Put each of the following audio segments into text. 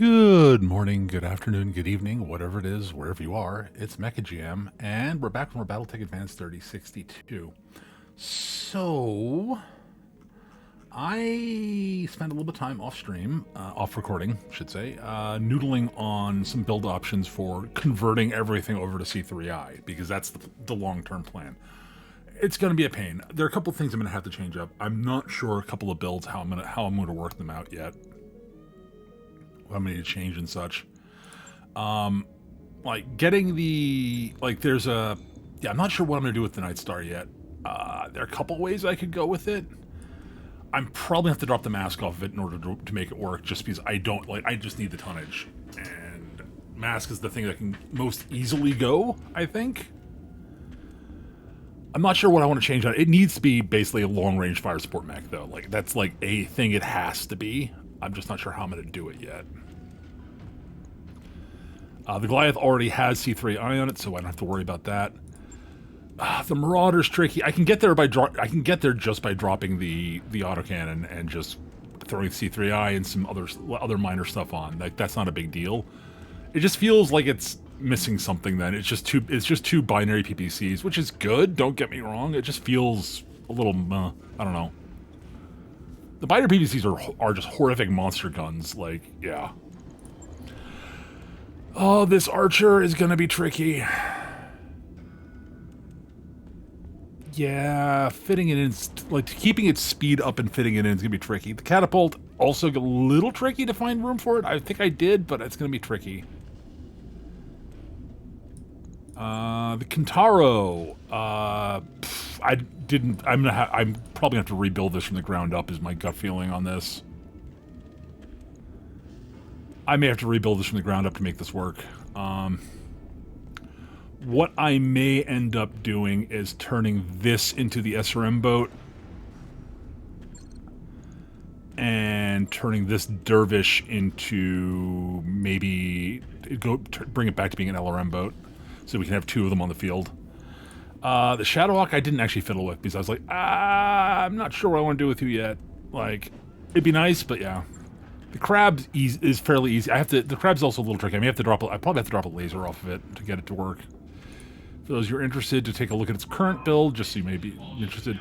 Good morning, good afternoon, good evening, whatever it is, wherever you are. It's MechaGM, and we're back from our Battletech Advanced 3062. So, I spent a little bit of time off stream, off recording, I should say, noodling on some build options for converting everything over to C3I, because that's the long-term plan. It's going to be a pain. There are a couple of things I'm going to have to change up. I'm not sure a couple of builds how I'm going to work them out yet. I'm going to change and such. Like getting the, there's a, I'm not sure what I'm going to do with the Night Star yet. There are a couple ways I could go with it. I'm probably have to drop the mask off of it in order to make it work, just because I just need the tonnage. And mask is the thing that can most easily go, I think. I'm not sure what I want to change on it. It needs to be basically a long-range fire support mech, though. That's a thing it has to be. I'm just not sure how I'm going to do it yet. The Goliath already has C3I on it, so I don't have to worry about that. The Marauder's tricky. I can get there just by dropping the autocannon and just throwing C3I and some other minor stuff on. That's not a big deal. It just feels like it's missing something. Then it's just two binary PPCs, which is good. Don't get me wrong. It just feels a little. I don't know. The binary PPCs are just horrific monster guns. Yeah. Oh, this archer is gonna be tricky. Yeah, fitting it in, keeping its speed up and fitting it in is gonna be tricky. The catapult also a little tricky to find room for it. I think I did, but it's gonna be tricky. The Kintaro, I didn't. I'm probably gonna have to rebuild this from the ground up. Is my gut feeling on this. I may have to rebuild this from the ground up to make this work. What I may end up doing is turning this into the SRM boat and turning this Dervish into maybe bring it back to being an LRM boat, so we can have two of them on the field. The Shadowhawk I didn't actually fiddle with because I was like, I'm not sure what I want to do with you yet. It'd be nice, but yeah. The crab is fairly easy. The crab's also a little tricky. I probably have to drop a laser off of it to get it to work. For those who are interested to take a look at its current build, just so you may be interested.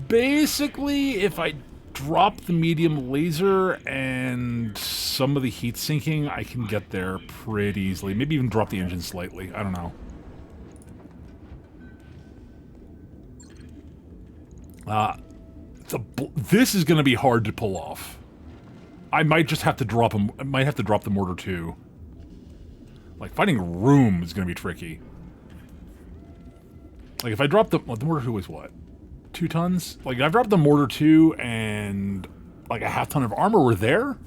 Basically, if I drop the medium laser and some of the heat sinking, I can get there pretty easily. Maybe even drop the engine slightly. I don't know. This is going to be hard to pull off. I might just have to drop them. I might have to drop the mortar too. Finding room is going to be tricky. If I drop the mortar 2 was what? 2 tons? I've dropped the mortar 2 and a half ton of armor were there.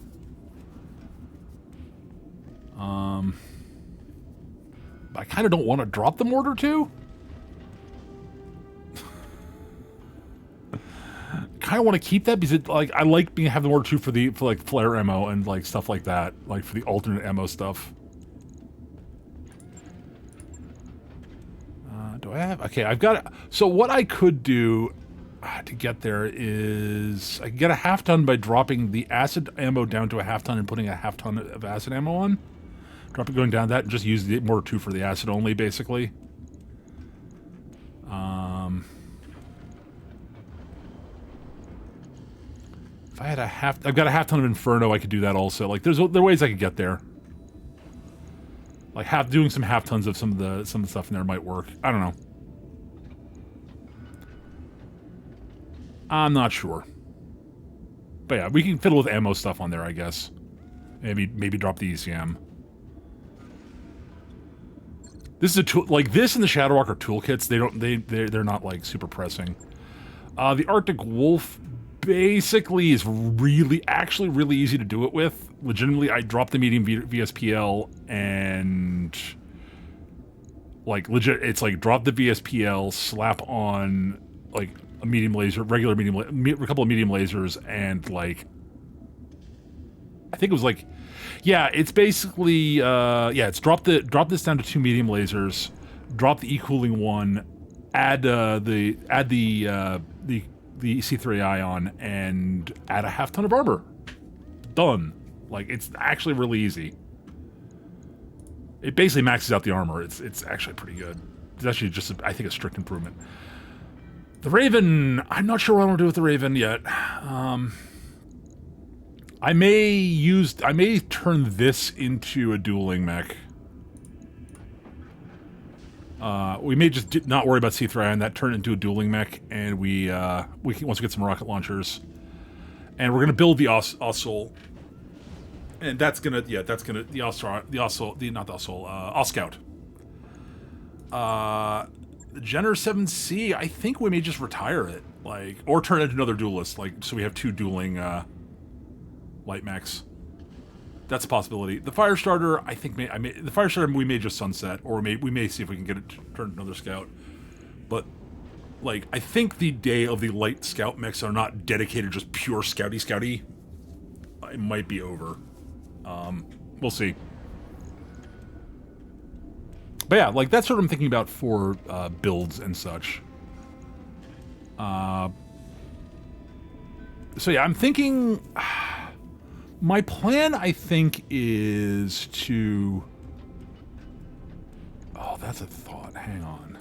I kind of don't want to drop the mortar 2. Kind of want to keep that because I like having the mortar 2 for flare ammo and stuff like that, for the alternate ammo stuff. Do I have? Okay, I've got it. So what I could do to get there is I can get a half ton by dropping the acid ammo down to a half ton and putting a half ton of acid ammo on. Drop it going down that and just use the mortar 2 for the acid only, basically. If I had I've got a half ton of Inferno, I could do that also. There are ways I could get there. Doing some half tons of some of the stuff in there might work. I don't know. I'm not sure. But yeah, we can fiddle with ammo stuff on there, I guess. Maybe drop the ECM. This is a tool, this and the Shadowhawk are toolkits. They're not super pressing. The Arctic Wolf basically is actually really easy to do it with. Legitimately, I drop the medium VSPL and it's drop the VSPL, slap on a medium laser, a couple of medium lasers, and I think it was yeah, it's basically it's drop this down to 2 medium lasers, drop the E-cooling one, add the C3I on, and add a half ton of armor. Done. Like, it's actually really easy. It basically maxes out the armor. It's actually pretty good. It's actually just, I think, a strict improvement. The Raven, I'm not sure what I want to do with the Raven yet. I may turn this into a dueling mech. We may just not worry about C3I and that turn it into a dueling mech, and we can once we get some rocket launchers, and we're gonna build the Ossul, and that's gonna the Oscout. The Jenner 7C, I think we may just retire it, like, or turn it into another duelist, like, so we have two dueling light mechs. That's a possibility. The Firestarter, I think, the Firestarter we may just sunset, or we may see if we can get it turned into another scout. But, like, I think the day of the light scout mechs are not dedicated just pure scouty. It might be over. We'll see. But yeah, like, that's what I'm thinking about for builds and such. So yeah, I'm thinking... My plan, I think, is to... Oh, that's a thought. Hang on.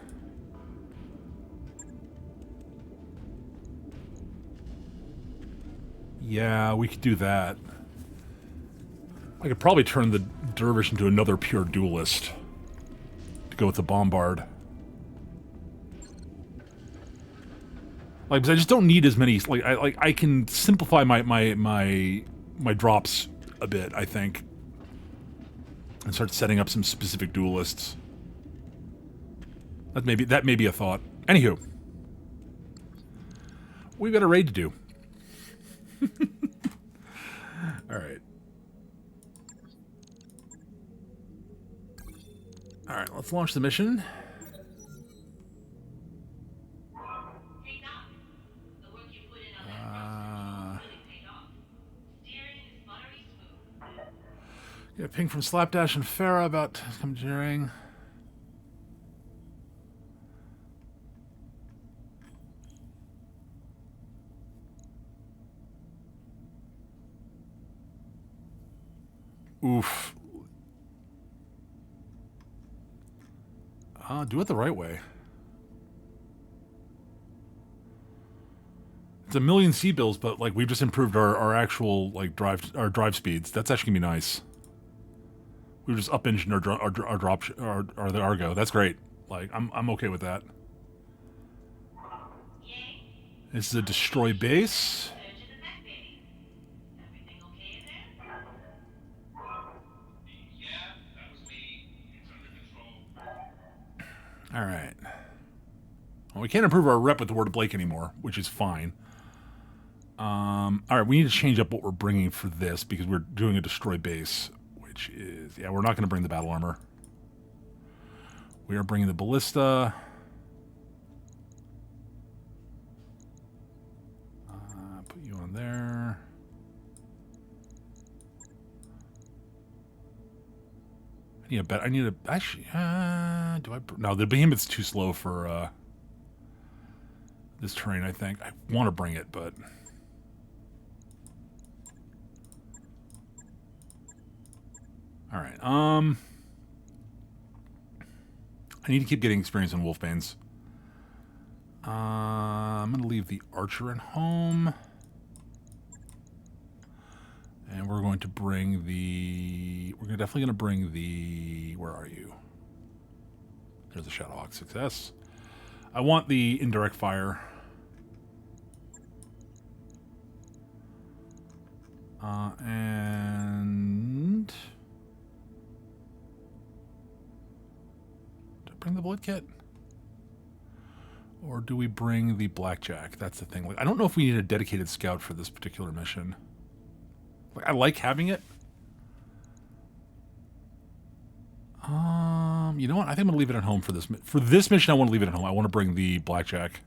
Yeah, we could do that. I could probably turn the Dervish into another pure duelist to go with the Bombard. Like, because I just don't need as many... Like, I can simplify my drops a bit, I think, and start setting up some specific duelists. That may be a thought. Anywho, we've got a raid to do. All right. All right, let's launch the mission. Get a ping from Slapdash and Farah about commandeering. Oof. Do it the right way. It's a million C bills, but like we've just improved our actual like drive speeds. That's actually gonna be nice. We've just up engined our the Argo. That's great. Like I'm okay with that. This is a destroy base. All right. Well, we can't improve our rep with the word Blake anymore, which is fine. All right, we need to change up what we're bringing for this because we're doing a destroy base, which is... Yeah, we're not going to bring the battle armor. We are bringing the ballista. Put you on there. I need a... Actually, do I... No, the Behemoth's too slow for this terrain, I think. I want to bring it, but... All right. I need to keep getting experience on Wolfbanes. I'm going to leave the Archer at home. And we're going to bring the... We're definitely going to bring the... Where are you? There's the Shadowhawk success. I want the indirect fire. And... Do I bring the Blood Kit? Or do we bring the Blackjack? That's the thing. Like, I don't know if we need a dedicated scout for this particular mission. Like, I like having it. You know what? I think I'm going to leave it at home for this. For this mission, I want to leave it at home. I want to bring the Blackjack.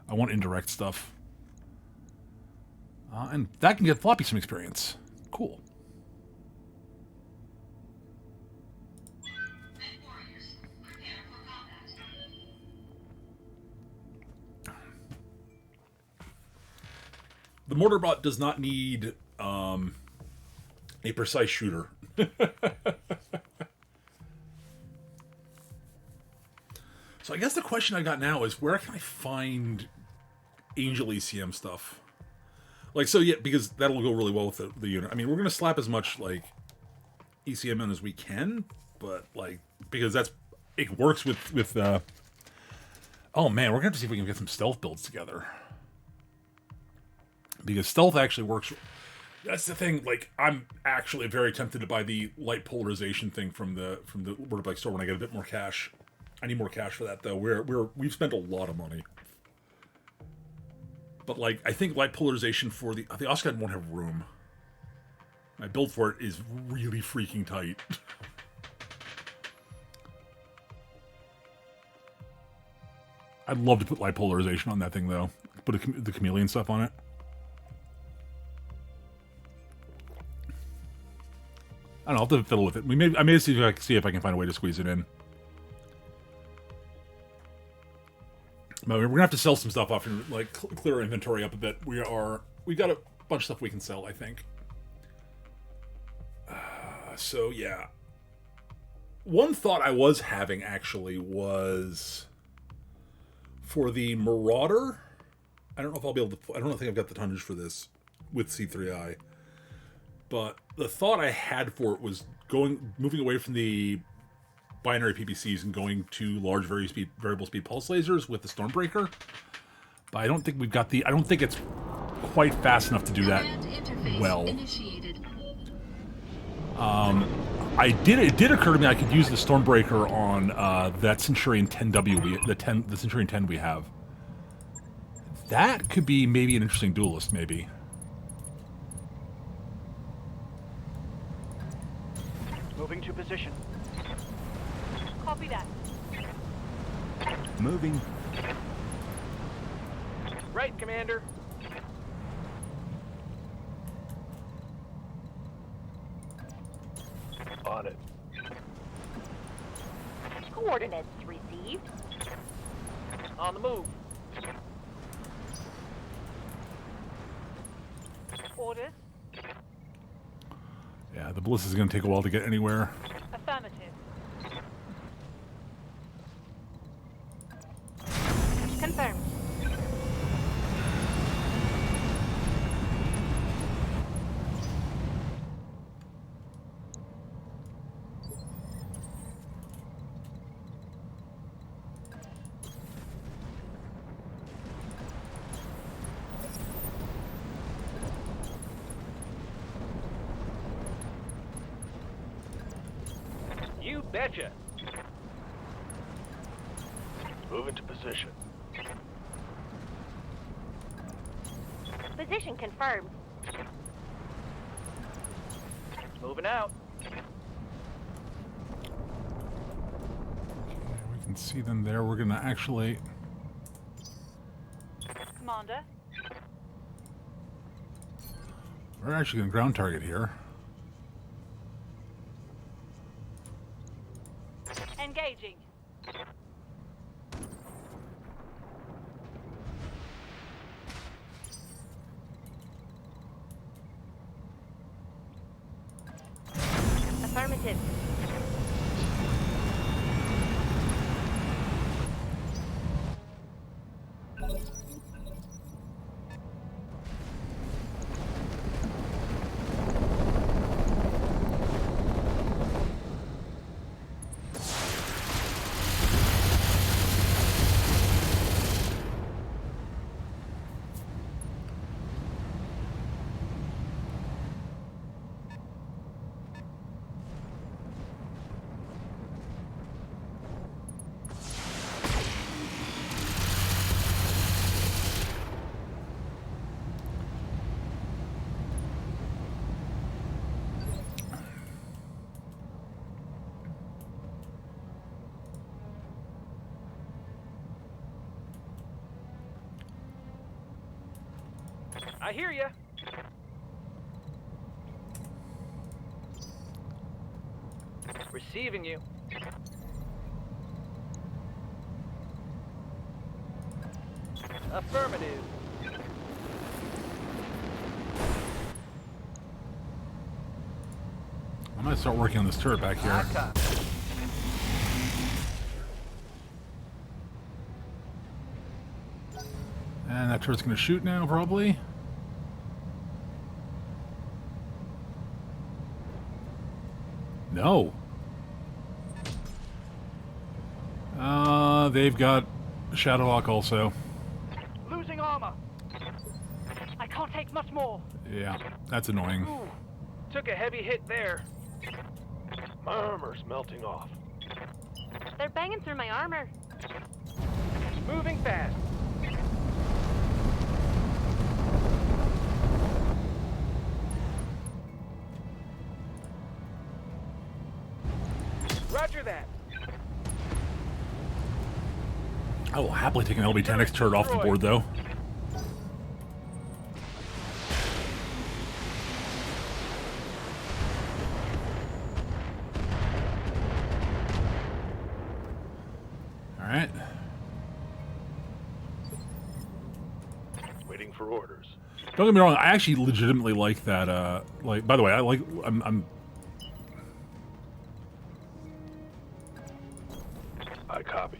I want indirect stuff. And that can get Floppy some experience. Cool. The Mortar Bot does not need A precise shooter. So I guess the question I got now is, where can I find Angel ECM stuff? Like, so yeah, because that'll go really well with the unit. I mean, we're going to slap as much, like, ECM in as we can, but, like, because it works with oh man, we're going to have to see if we can get some stealth builds together. Because stealth actually works. That's the thing, like, I'm actually very tempted to buy the light polarization thing from the Wordbike store when I get a bit more cash. I need more cash for that, though. We've spent a lot of money. But, like, I think light polarization for the Oscar won't have room. My build for it is really freaking tight. I'd love to put light polarization on that thing, though. Put the chameleon stuff on it. I don't know, I'll have to fiddle with it. I may see if I can find a way to squeeze it in. But we're gonna have to sell some stuff off and like clear our inventory up a bit. We got a bunch of stuff we can sell, I think. So yeah. One thought I was having actually was for the Marauder. I don't know if I'll be able to. I don't think I've got the tonnage for this with C3I. But the thought I had for it was moving away from the binary PPCs and going to large variable speed pulse lasers with the Stormbreaker. But I don't think we've got I don't think it's quite fast enough to do that well. It did occur to me I could use the Stormbreaker on that Centurion 10W, the Centurion 10 we have. That could be maybe an interesting duelist, maybe. Moving to position. Copy that. Moving. Right, Commander. On it. Coordinates received. On the move. Orders. Yeah, the ballista is going to take a while to get anywhere. Affirmative. Confirmed. You betcha. Move into position. Position confirmed. Moving out. Okay, we can see them there. We're going to actually... Commander. We're actually going to ground target here. Engaging. Affirmative. I hear ya. Receiving you. Affirmative. gonna start working on this turret back here. Copy. And that turret's gonna shoot now, probably. No. They've got Shadow Lock also. Losing armor. I can't take much more. Yeah, that's annoying. Ooh, took a heavy hit there. My armor's melting off. They're banging through my armor. Moving fast. Roger that. I will happily take an LB-10X turret off the board, though. Alright. Waiting for orders. Don't get me wrong, I actually legitimately like that, like, by the way, I'm I copy.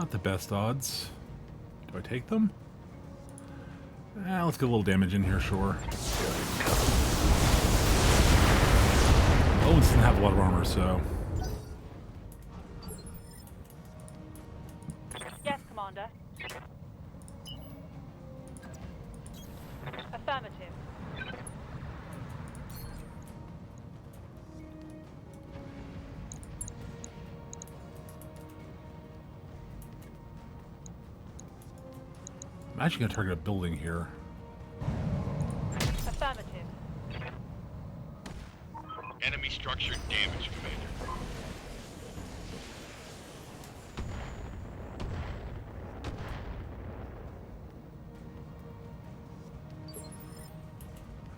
not the best odds. Do I take them? Let's get a little damage in here, sure. Owens doesn't have a lot of armor, so... Yes, Commander. Affirmative. I'm actually going to target a building here. Affirmative. Enemy structure damage, Commander.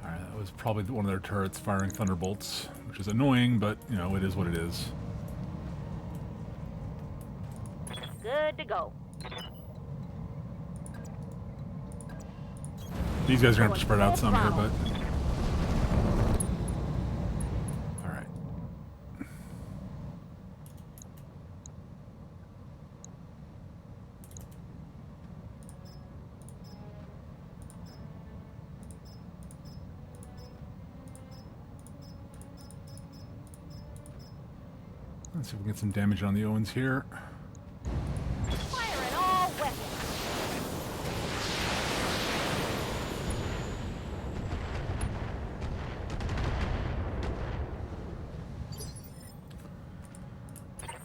Alright, that was probably one of their turrets firing thunderbolts, which is annoying, but, you know, it is what it is. Good to go. These guys are going to have to spread out some here, but... Alright. Let's see if we can get some damage on the Owens here. Firing all weapons.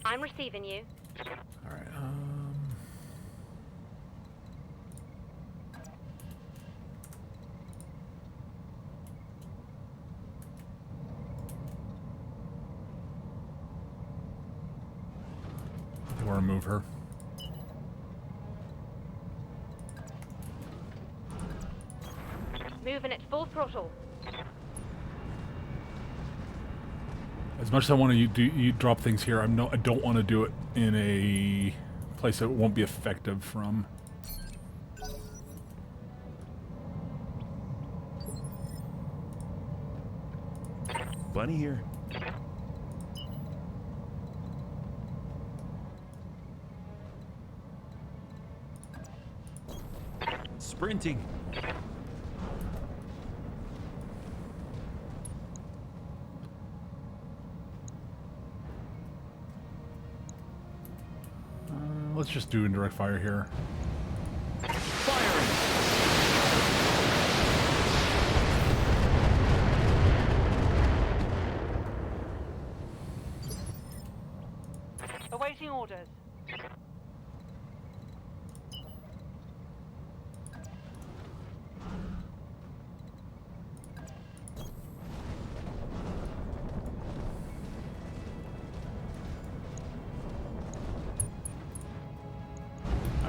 I'm receiving you. Alright, I want to move her. Moving at full throttle. As much as I want to you drop things here, I don't want to do it in a place that it won't be effective from. Bunny here. Sprinting. Let's just do indirect fire here. Awaiting orders.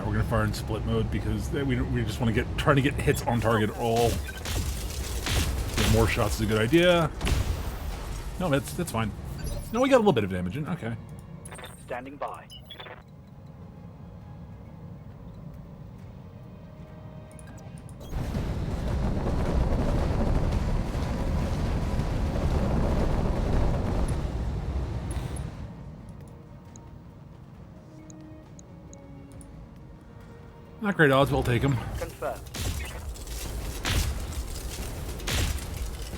We're gonna fire in split mode because we just want to try to get hits on target all. Get more shots is a good idea. No, that's fine. No, we got a little bit of damage in. Okay. Standing by. Not great odds, we'll take him. Confirmed.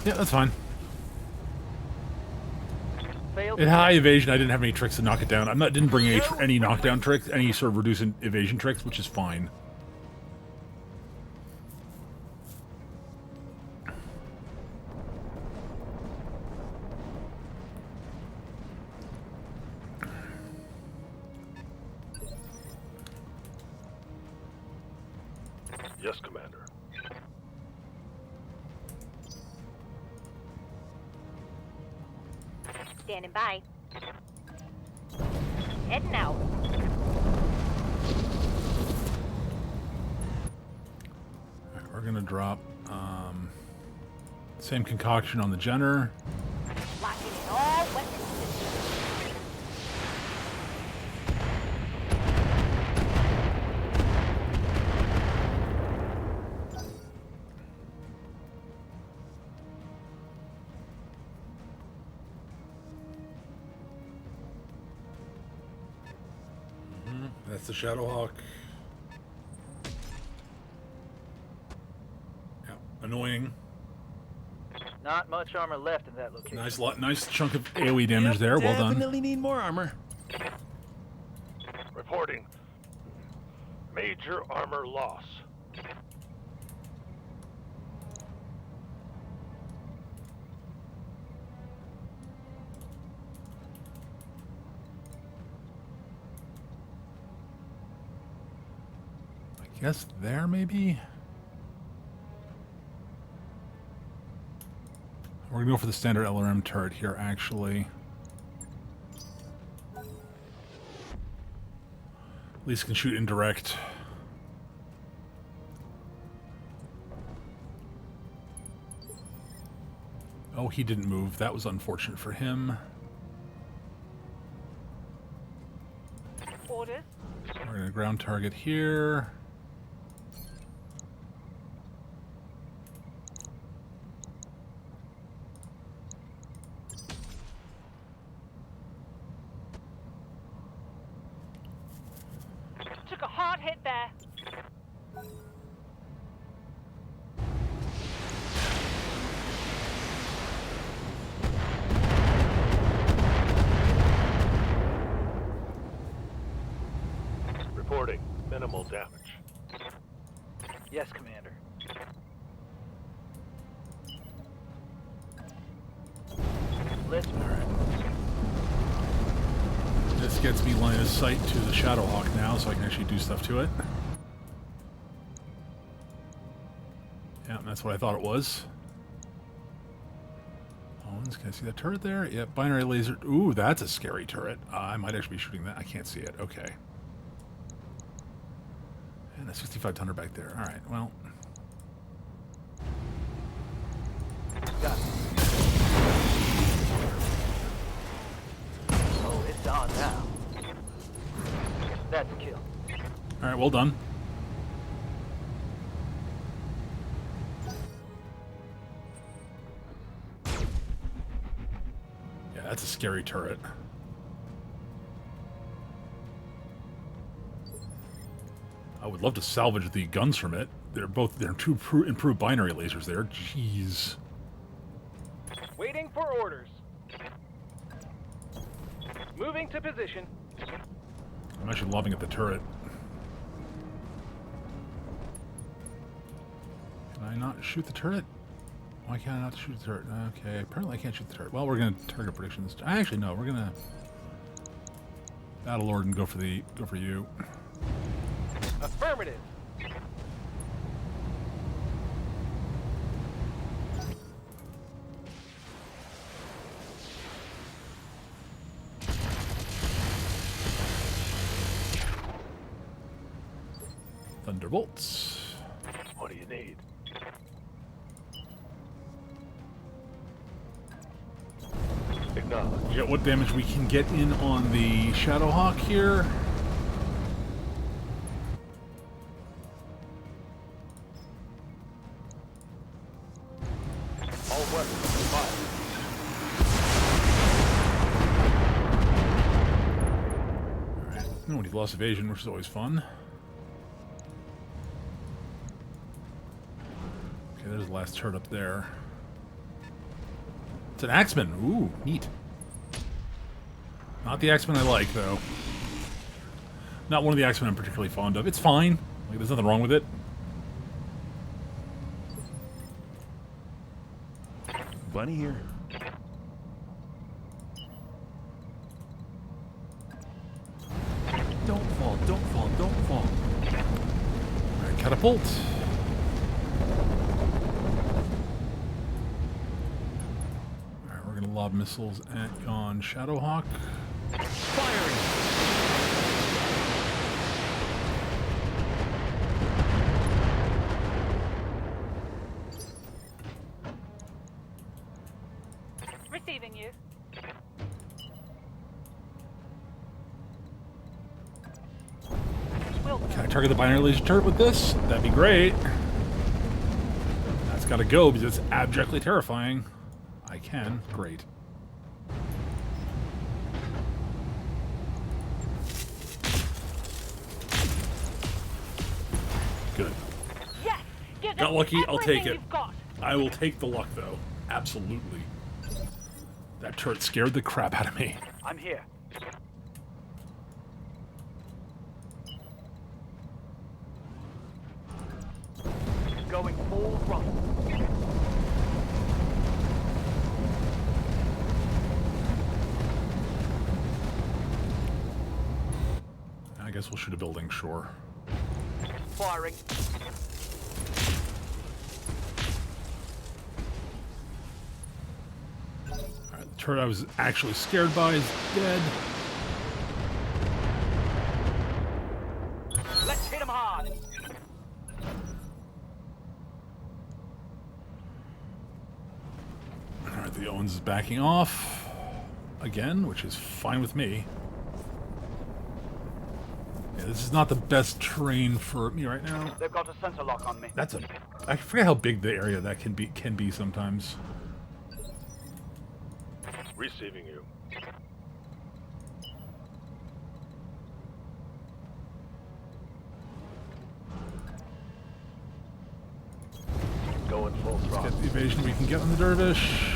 Yeah, that's fine. Failed. At high evasion, I didn't have any tricks to knock it down. Didn't bring any knockdown tricks, any sort of reducing evasion tricks, which is fine. Yes, Commander. Standing by. Heading out. Alright, we're gonna drop same concoction on the Jenner. Locking in all weapons systems. That's the Shadowhawk. Yeah, annoying. Not much armor left in that location. Nice chunk of AoE damage there. Well done. Definitely need more armor. Reporting. Major armor loss. I guess there maybe. We're gonna go for the standard LRM turret here, actually. At least can shoot indirect. Oh, he didn't move. That was unfortunate for him. Orders. We're gonna ground target here. Took a hard hit there. Reporting. Minimal damage. Yes, Commander. Listener. This gets me line of sight to the Shadowhawk now, so I can actually do stuff to it. Yeah, that's what I thought it was. Owens, can I see that turret there? Yep, binary laser. Ooh, that's a scary turret. I might actually be shooting that. I can't see it. Okay. And a 65 tonner back there. All right, well. Got it. Oh, it's on now. That's a kill. All right, well done. Yeah, that's a scary turret. I would love to salvage the guns from it. They're two improved binary lasers there. Jeez. Waiting for orders. Moving to position. I'm actually loving at the turret. Can I not shoot the turret? Why can't I not shoot the turret? Okay, apparently I can't shoot the turret. Well, we're gonna target predictions. Actually, no, we're gonna Battle Lord and go for you. Affirmative. Thunderbolts. What do you need? Acknowledge. We got what damage we can get in on the Shadowhawk here. All weapons fire. Alright. No, he lost evasion, which is always fun. Okay, there's the last turret up there. It's an Axeman. Ooh, neat. Not the Axeman I like, though. Not one of the Axemen I'm particularly fond of. It's fine. Like, there's nothing wrong with it. Bunny here. Don't fall, don't fall, don't fall. Alright, catapult. Alright, we're gonna lob missiles at on Shadowhawk. Firing! Receiving you. Will Can I target the binary laser turret with this? That'd be great. That's gotta go because it's abjectly terrifying. I can. Great. Good. Yes! Give Got them lucky, I'll take everything it. you've got. I will take the luck, though. Absolutely. That turret scared the crap out of me. I'm here. Going full throttle. I guess we'll shoot a building, sure. Firing. Alright, the turret I was actually scared by is dead. Let's hit him hard. Alright, the Owens is backing off. Again, which is fine with me. Yeah, this is not the best terrain for me right now. They've got a sensor lock on me. That's a... I forget how big the area that can be sometimes. Receiving you. Going full throttle. Get the evasion we can get on the Dervish.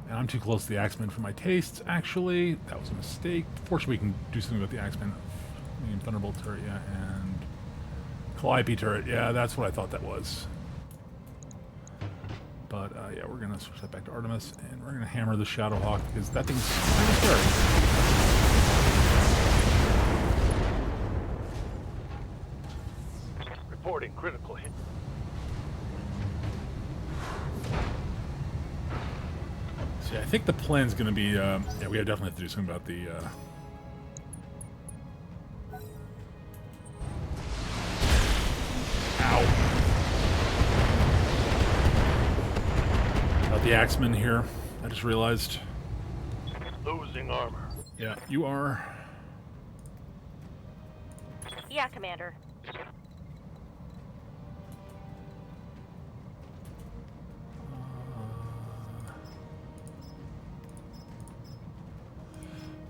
And I'm too close to the Axeman for my tastes, actually. That was a mistake. Fortunately, we can do something with the Axeman. I mean, Thunderbolt turret, yeah, and Calliope turret. Yeah, that's what I thought that was. But, yeah, we're going to switch that back to Artemis, and we're going to hammer the Shadowhawk, because that thing's kind of scary. Reporting critical hit. So, yeah, I think the plan's going to be, yeah, we definitely have to do something about the, Ow. About the Axeman here, I just realized. Losing armor. Yeah, you are. Yeah, Commander.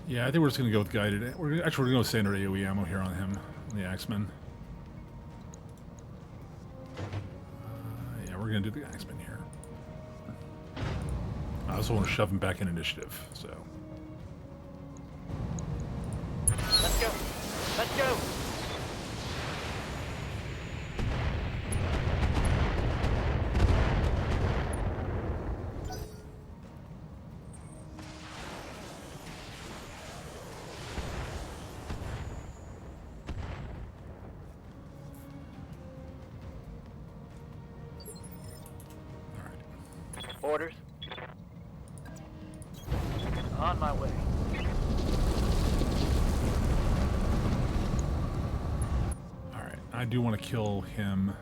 Yeah, I think we're just going to go with guided. We're going to go with standard AoE ammo here on him, on the Axeman. Yeah, we're going to do the Axeman here. I also want to shove him back in initiative, so. Let's go. Let's go. Orders. On my way. Alright, I do want to kill him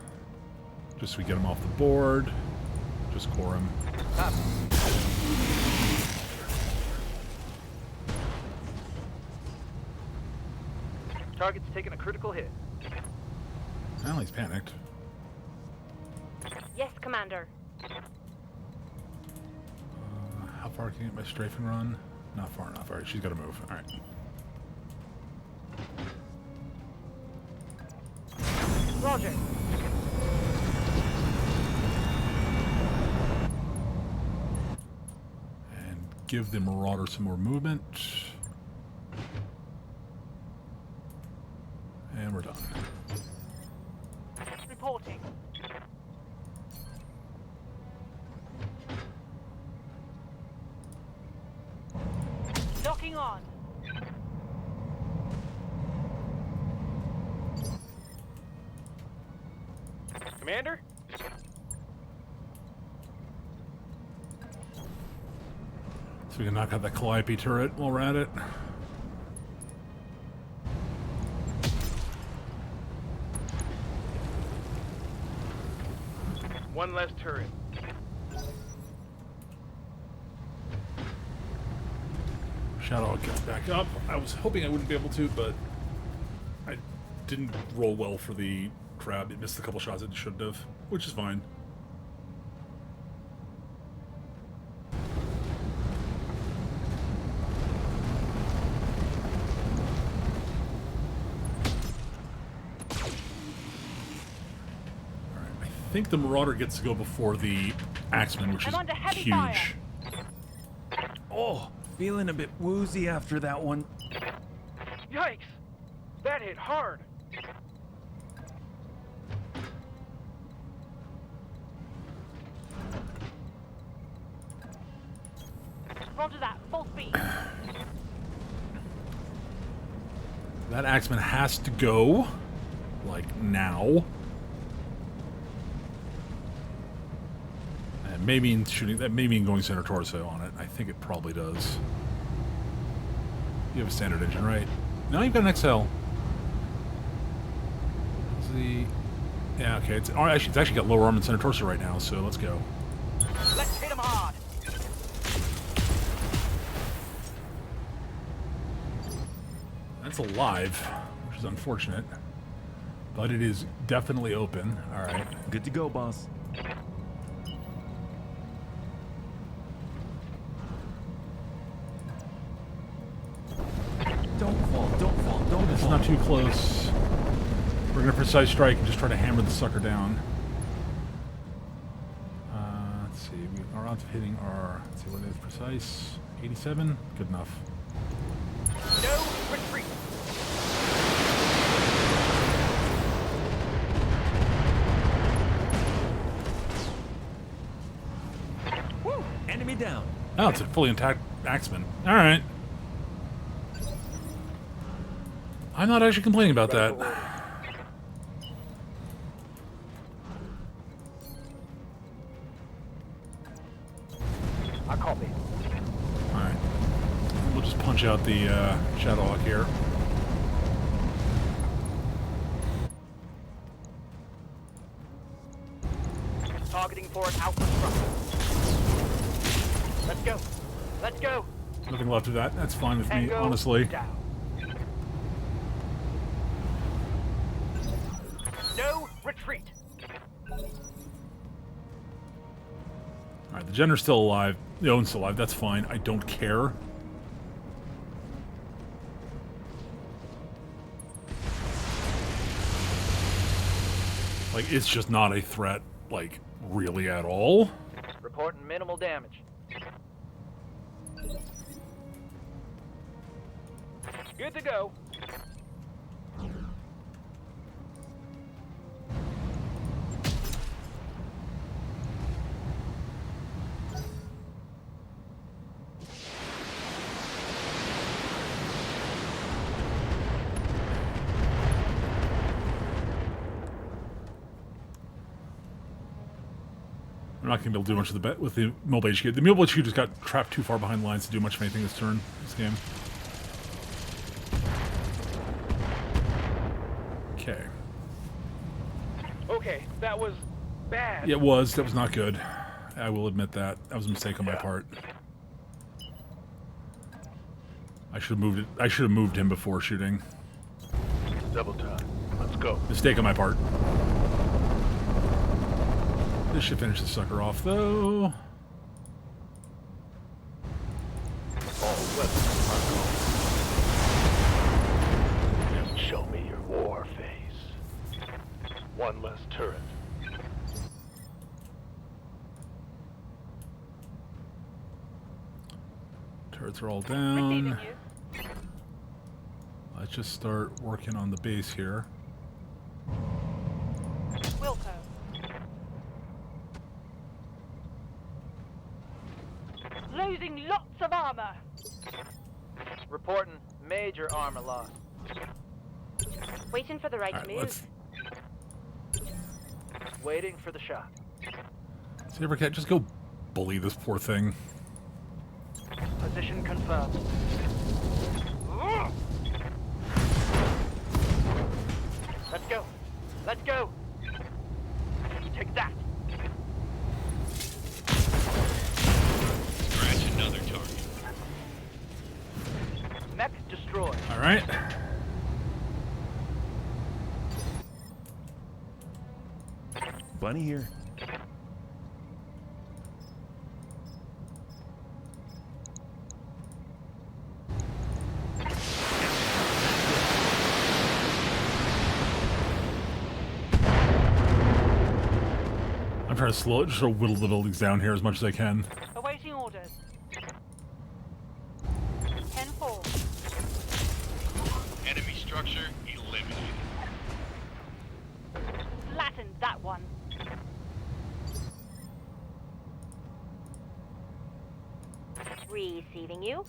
Just so we get him off the board. Just core him. Copy. Target's taking a critical hit. Well, he's panicked. Yes, Commander. How far can I get my strafe and run? Not far enough. Alright, she's got to move. Alright. Roger. And give the Marauder some more movement. And we're done. Reporting. Locking on. Commander? So we can knock out that Calliope turret while we're at it. One less turret. Shadow gets back up. I was hoping I wouldn't be able to, but I didn't roll well for the crab. It missed a couple shots it shouldn't have, which is fine. Alright, I think the Marauder gets to go before the Axeman, which I'm is under heavy huge. fire. Oh, feeling a bit woozy after that one. Yikes! That hit hard. Roger that. Full speed. That Axeman has to go, like, now. And maybe shooting that, maybe going center torso on it. I think it probably does. You have a standard engine, right? No, you've got an XL. Yeah, okay. It's actually got lower arm and center torso right now, so let's go. Let's hit him hard. That's alive, which is unfortunate. But it is definitely open. Alright. Good to go, boss. Don't fall, don't fall, don't It's fall. not too close. We're gonna precise strike and just try to hammer the sucker down. Let's see. Our odds of hitting are, let's see what it is, precise. 87? Good enough. No retreat. Woo! Enemy down. Oh, it's a fully intact Axeman. Alright. I'm not actually complaining about that. I copy. Alright. We'll just punch out the Shadowhawk here. Targeting for an alpha structure. Let's go. Let's go. Nothing left of that. That's fine with me, Tango honestly. down. No retreat. Alright, the Jenner's still alive. The Owen's still alive. That's fine. I don't care. Like, it's just not a threat, like, really at all. Reporting minimal damage. Good to go. I'm not going to be able to do much of the bet with the Mobile HQ. The Mobile HQ just got trapped too far behind lines to do much of anything this turn, this game. Okay. Okay, that was bad. Yeah, it was. That was not good. I will admit that. That was a mistake on my part. I should have moved it. I should have moved him before shooting. Double time. Let's go. Mistake on my part. This should finish the sucker off, though. All weapons are gone. Show me your war face. One less turret. Turrets are all Receiving down. you. Let's just start working on the base here. Wilco. Losing lots of armor. Reporting major armor loss. Waiting for the right Alright, move. let's... Waiting for the shot. Sabercat, just go bully this poor thing. Position confirmed. Let's go. Let's go. Take that. Scratch another target. Mech destroyed. Alright. Bunny here. I'm trying to slow it, just to whittle the buildings down here as much as I can. Awaiting orders. 10-4. Enemy structure eliminated. Flattened that one. Receiving you.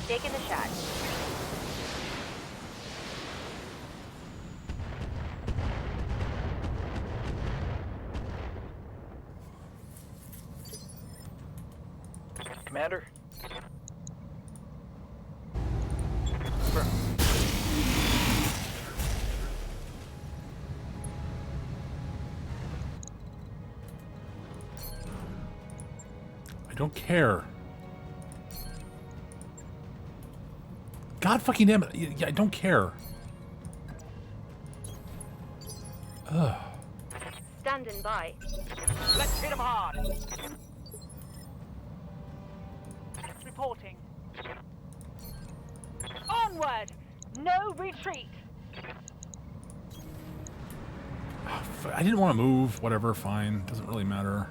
Taking the shot. Commander. I don't care. God fucking damn it. Yeah, I don't care. Ugh. Standing by. Let's hit him hard. Reporting. Onward! No retreat! I didn't want to move. Whatever, fine. Doesn't really matter.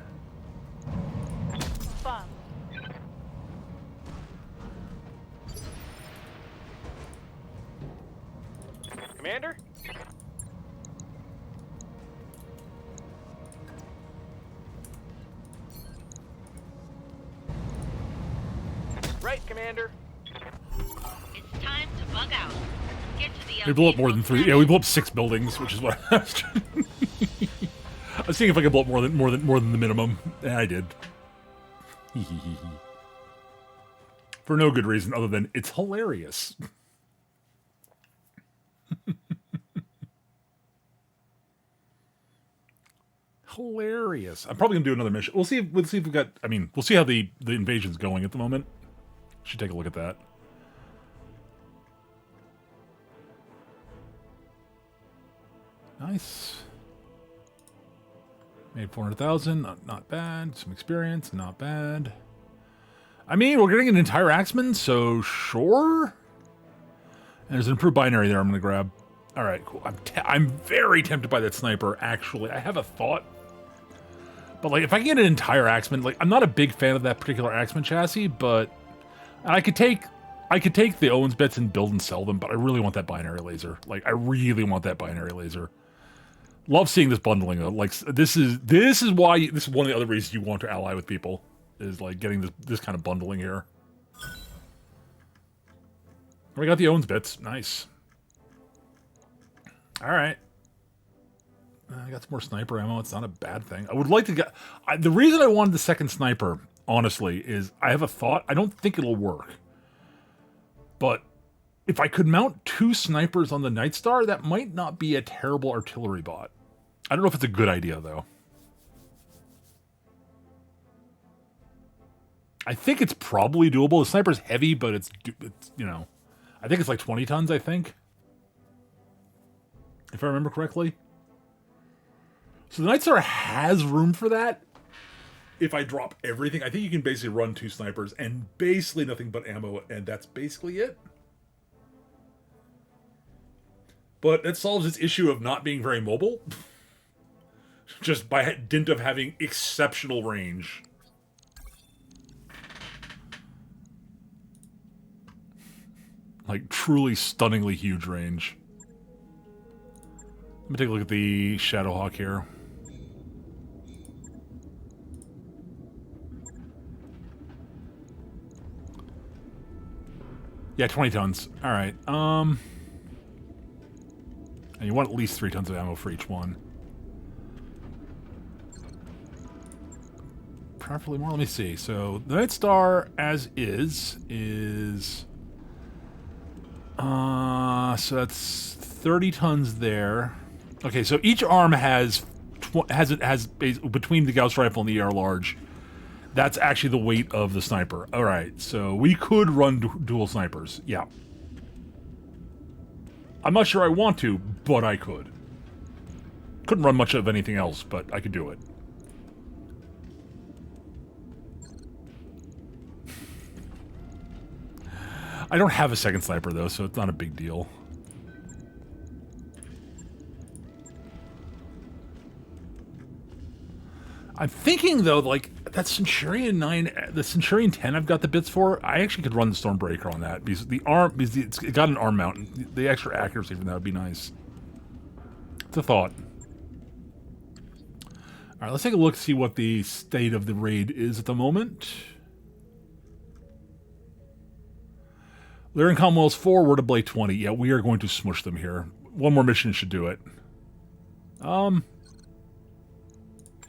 Confirmed. Commander? Right, Commander. It's time to bug out. Get to the We blew up more than 3. Yeah, we blew up 6 buildings, which is what I was trying. I was seeing if I could blow up more than the minimum. And I did. For no good reason other than it's hilarious. Hilarious. I'm probably gonna do another mission. We'll see if we've got. I mean, we'll see how the invasion's going at the moment. Should take a look at that. Nice. Made 400,000. Not bad. Some experience. Not bad. I mean, we're getting an entire Axeman, so sure. And there's an improved binary there I'm going to grab. All right, cool. I'm very tempted by that sniper, actually. I have a thought. But, like, if I can get an entire Axeman, like, I'm not a big fan of that particular Axeman chassis, but I could take the Owens bits and build and sell them, but I really want that binary laser. Like, I really want that binary laser. Love seeing this bundling though. Like, this is why this is one of the other reasons you want to ally with people, is like getting this kind of bundling here. We got the Owens bits. Nice. All right. I got some more sniper ammo. It's not a bad thing. I would like to get... the reason I wanted the second sniper honestly, is I have a thought. I don't think it'll work. But if I could mount 2 snipers on the Night Star, that might not be a terrible artillery bot. I don't know if it's a good idea, though. I think it's probably doable. The sniper's heavy, but it's you know, I think it's like 20 tons, I think. If I remember correctly. So the Night Star has room for that. If I drop everything, I think you can basically run 2 snipers and basically nothing but ammo, and that's basically it. But that solves its issue of not being very mobile. Just by dint of having exceptional range. Like, truly stunningly huge range. Let me take a look at the Shadowhawk here. Yeah, 20 tons. Alright, and you want at least 3 tons of ammo for each one. Preferably more. Let me see. So, the Night Star, as is... so that's 30 tons there. Okay, so each arm has between the Gauss rifle and the AR large, that's actually the weight of the sniper. All right, so we could run dual snipers. Yeah. I'm not sure I want to, but I could. Couldn't run much of anything else, but I could do it. I don't have a second sniper, though, so it's not a big deal. I'm thinking, though, like, that Centurion 9, the Centurion 10 I've got the bits for, I actually could run the Stormbreaker on that, because it's got an arm mount. The extra accuracy from that would be nice. It's a thought. Alright, let's take a look to see what the state of the raid is at the moment. Lyrian Commonwealth's 4, we're to Blade 20. Yeah, we are going to smush them here. One more mission should do it. You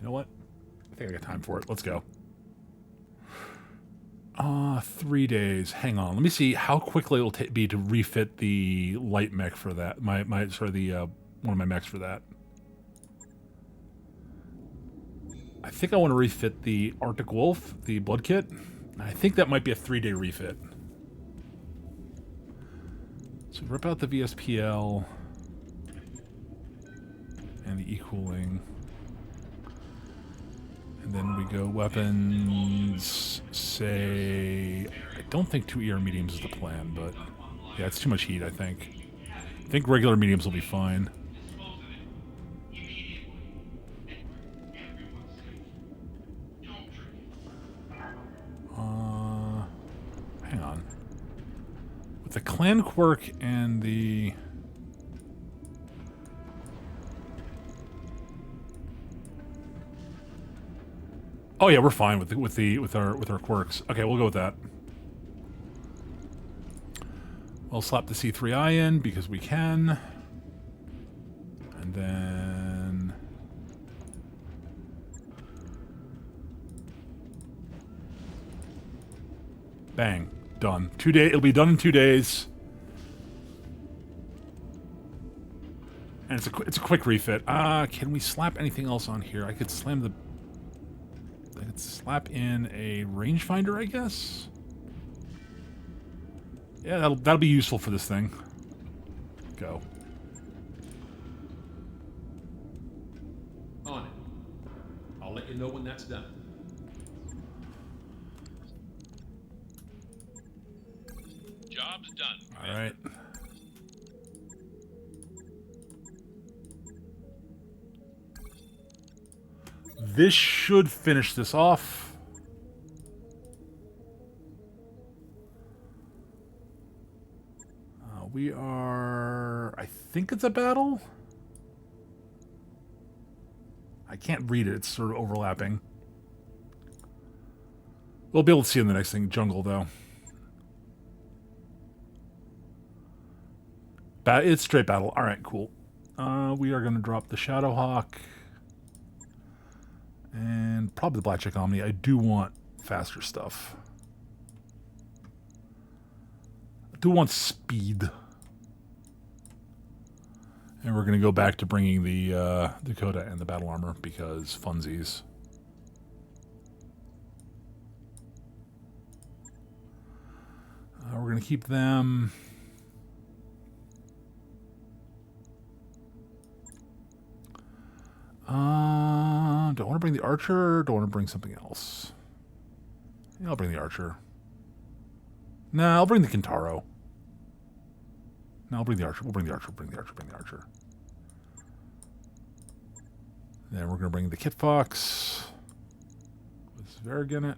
know what? I think I got time for it. Let's go. 3 days. Hang on. Let me see how quickly it'll be to refit the light mech for that. One of my mechs for that. I think I want to refit the Arctic Wolf, the blood kit. I think that might be a 3-day refit. So rip out the VSPL and the E-cooling. And then we go weapons, say... I don't think 2 ER mediums is the plan, but... Yeah, it's too much heat, I think. I think regular mediums will be fine. Hang on. With the clan quirk and the... Oh yeah, we're fine with our quirks. Okay, we'll go with that. We'll slap the C3I in because we can. And then bang. Done. 2 days. It'll be done in 2 days. And it's a quick refit. Can we slap anything else on here? I could slap in a rangefinder, I guess. Yeah, that'll be useful for this thing. Go. On it. I'll let you know when that's done. Job's done. All right. This should finish this off. We are... I think it's a battle? I can't read it. It's sort of overlapping. We'll be able to see in the next thing. Jungle, though. It's straight battle. Alright, cool. We are going to drop the Shadowhawk. And probably the Blackjack Omni. I do want faster stuff. I do want speed. And we're going to go back to bringing the Dakota and the battle armor because funsies. We're going to keep them. Do I want to bring the Archer or do I want to bring something else? Yeah, I'll bring the Archer. Nah, I'll bring the Kintaro. No, I'll bring the Archer. We'll bring the Archer. Bring the Archer. Bring the Archer. Then we're going to bring the Kit Fox with Zverg in it.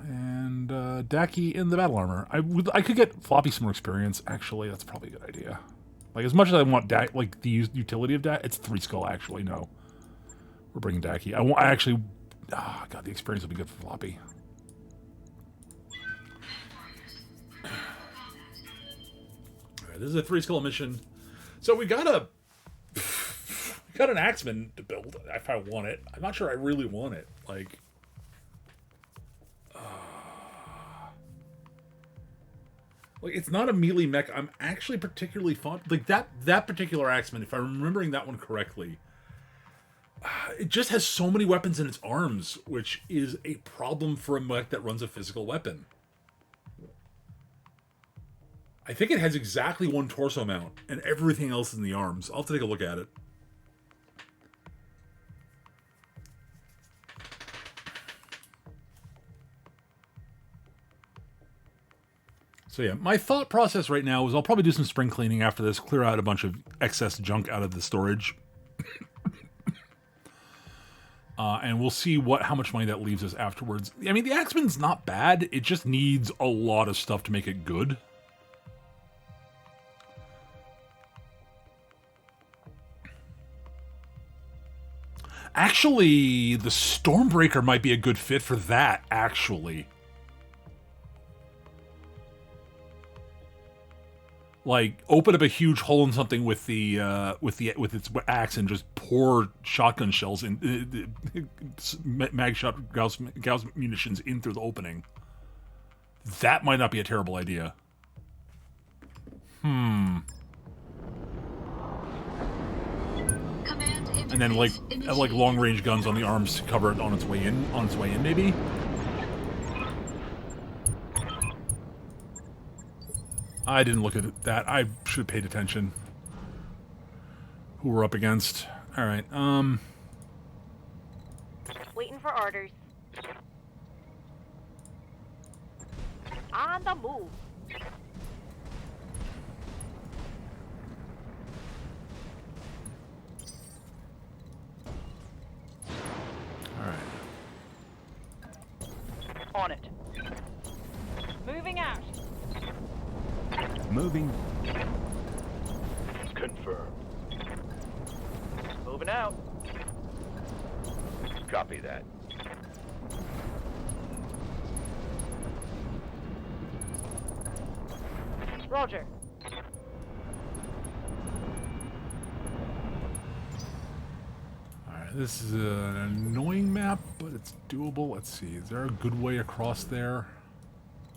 And Daki in the battle armor. I could get Floppy some more experience. Actually, that's probably a good idea. Like as much as I want like the utility of Daki, it's 3 skull. Actually, no, we're bringing Daki. I actually, God, the experience will be good for Floppy. All right, this is a 3 skull mission, so we got an Axeman to build if I want it. I'm not sure I really want it. Like. Like, it's not a melee mech I'm actually particularly fond. Like, that particular Axeman, if I'm remembering that one correctly, it just has so many weapons in its arms, which is a problem for a mech that runs a physical weapon. I think it has exactly 1 torso mount, and everything else in the arms. I'll have to take a look at it. So yeah, my thought process right now is I'll probably do some spring cleaning after this, clear out a bunch of excess junk out of the storage. And we'll see how much money that leaves us afterwards. I mean, the Axeman's not bad. It just needs a lot of stuff to make it good. Actually, the Stormbreaker might be a good fit for that, actually. Like, open up a huge hole in something with with its axe and just pour shotgun shells in, mag shot Gauss munitions in through the opening. That might not be a terrible idea. And then like long range guns on the arms to cover it on its way in. Maybe. I didn't look at that. I should have paid attention. Who we're up against. Alright, Waiting for orders. On the move. Alright. On it. Moving out. Moving. Confirmed. Moving out. Copy that. Roger. Alright, this is an annoying map, but it's doable. Let's see, is there a good way across there?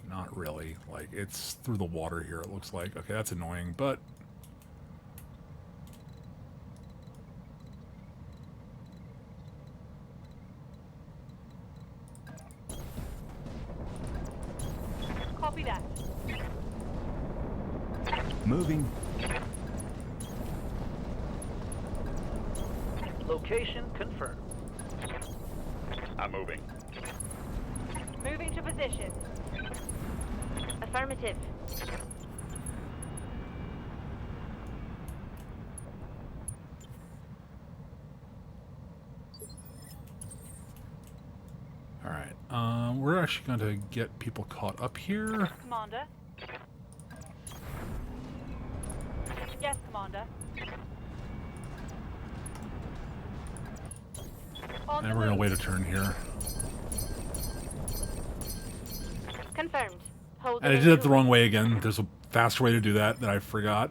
Not really. Like, it's through the water here, it looks like. Okay, that's annoying, but... Copy that. Moving. Location confirmed. I'm moving. Moving to position. Affirmative. Alright, we're actually going to get people caught up here. Commander. Yes, Commander. On And the we're going to move. wait a turn here. Confirmed. Hold And I did it the wrong way again. There's a faster way to do that I forgot.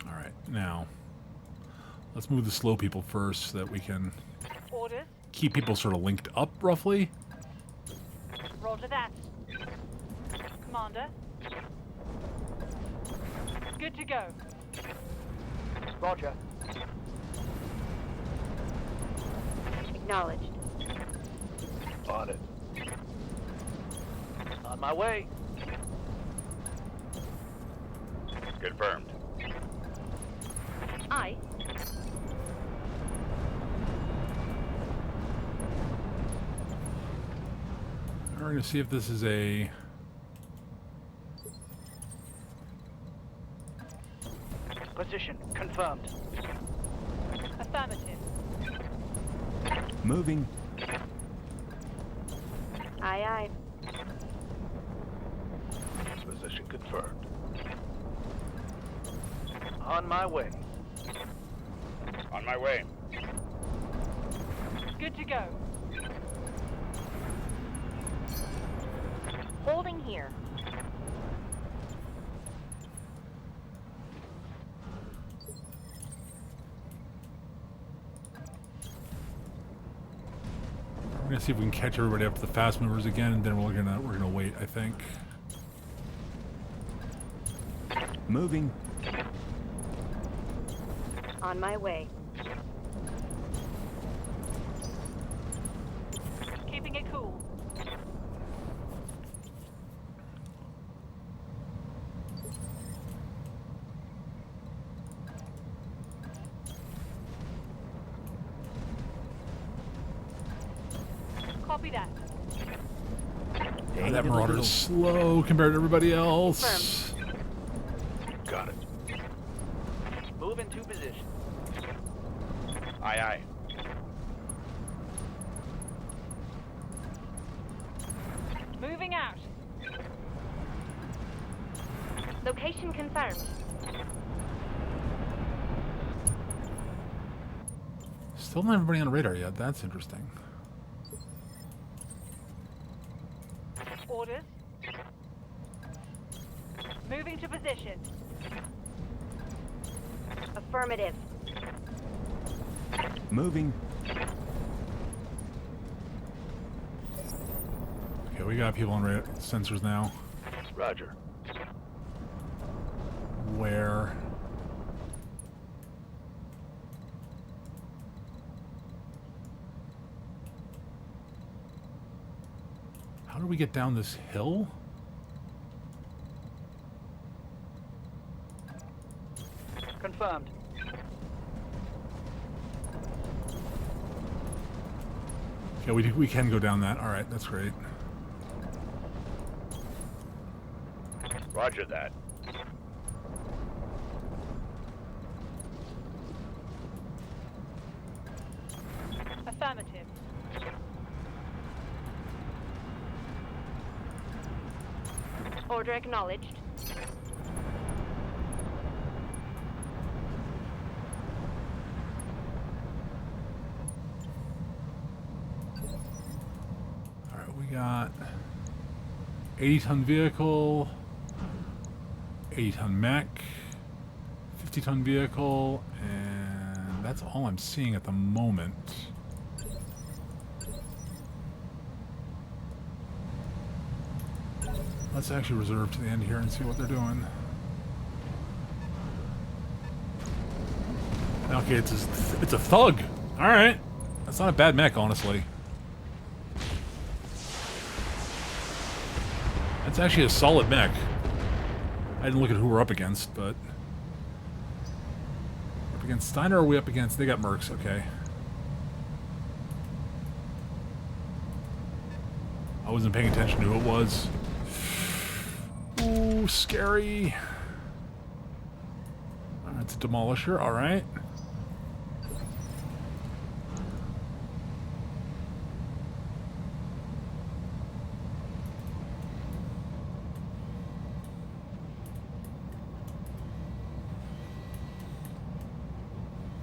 Alright, now. Let's move the slow people first so that we can Orders. keep people sort of linked up, roughly. Roger that. Commander. Good to go. Roger. Acknowledged. On it. On my way. Confirmed. Aye. We're going to see if this is a... Position confirmed. Affirmative. Moving. Aye, aye. Position confirmed. On my way. On my way. Good to go. Holding here. We're going to see if we can catch everybody up to the fast movers again, and then we're gonna wait, I think. Moving. On my way. Keeping it cool. Copy that. Oh, that Marauder's slow compared to everybody else. Got it. Move into position. Aye, aye. Moving out. Location confirmed. Still not everybody on the radar yet. That's interesting. Orders. Moving to position. Affirmative. Moving. Okay, we got people on sensors now. Roger. Where? How do we get down this hill? Confirmed. Okay, we can go down that. All right, that's great. Roger that. Affirmative. Order acknowledged. All right, we got 80-ton vehicle, 80-ton mech, 50-ton vehicle, and that's all I'm seeing at the moment. Let's actually reserve to the end here and see what they're doing. Okay, it's a thug. All right, that's not a bad mech, honestly. That's actually a solid mech. I didn't look at who we're up against, but up against Steiner. Or are we up against? They got mercs. Okay. I wasn't paying attention to who it was. Ooh, scary. It's a demolisher, alright.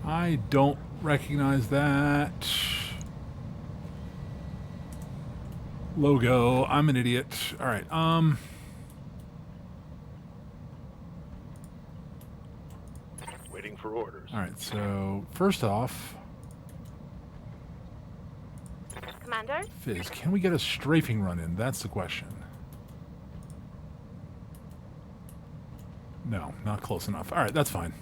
I don't recognize that logo. I'm an idiot. Alright, for orders. Alright, so first off, Commander? Fizz, can we get a strafing run in? That's the question. No, not close enough. Alright, that's fine.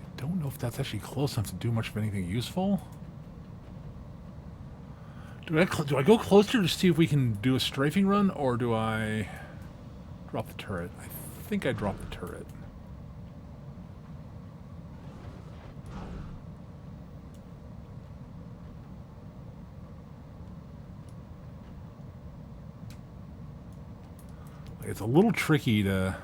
I don't know if that's actually close enough to do much of anything useful. Do I go closer to see if we can do a strafing run, or do I drop the turret? I think I dropped the turret. It's a little tricky to...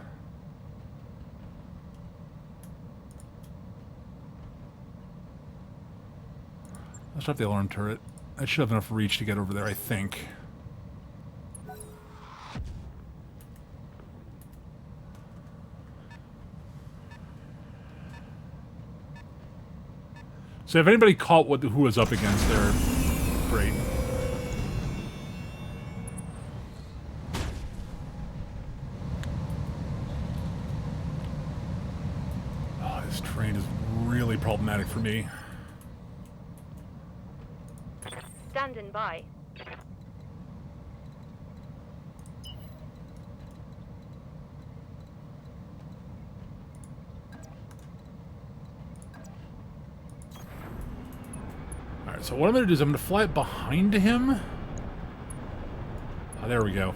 Let's drop the alarm turret. I should have enough reach to get over there, I think. So if anybody caught who was up against there, great. Oh, this train is really problematic for me. Standing by. Alright, so what I'm going to do is I'm going to fly it behind him. Oh, there we go.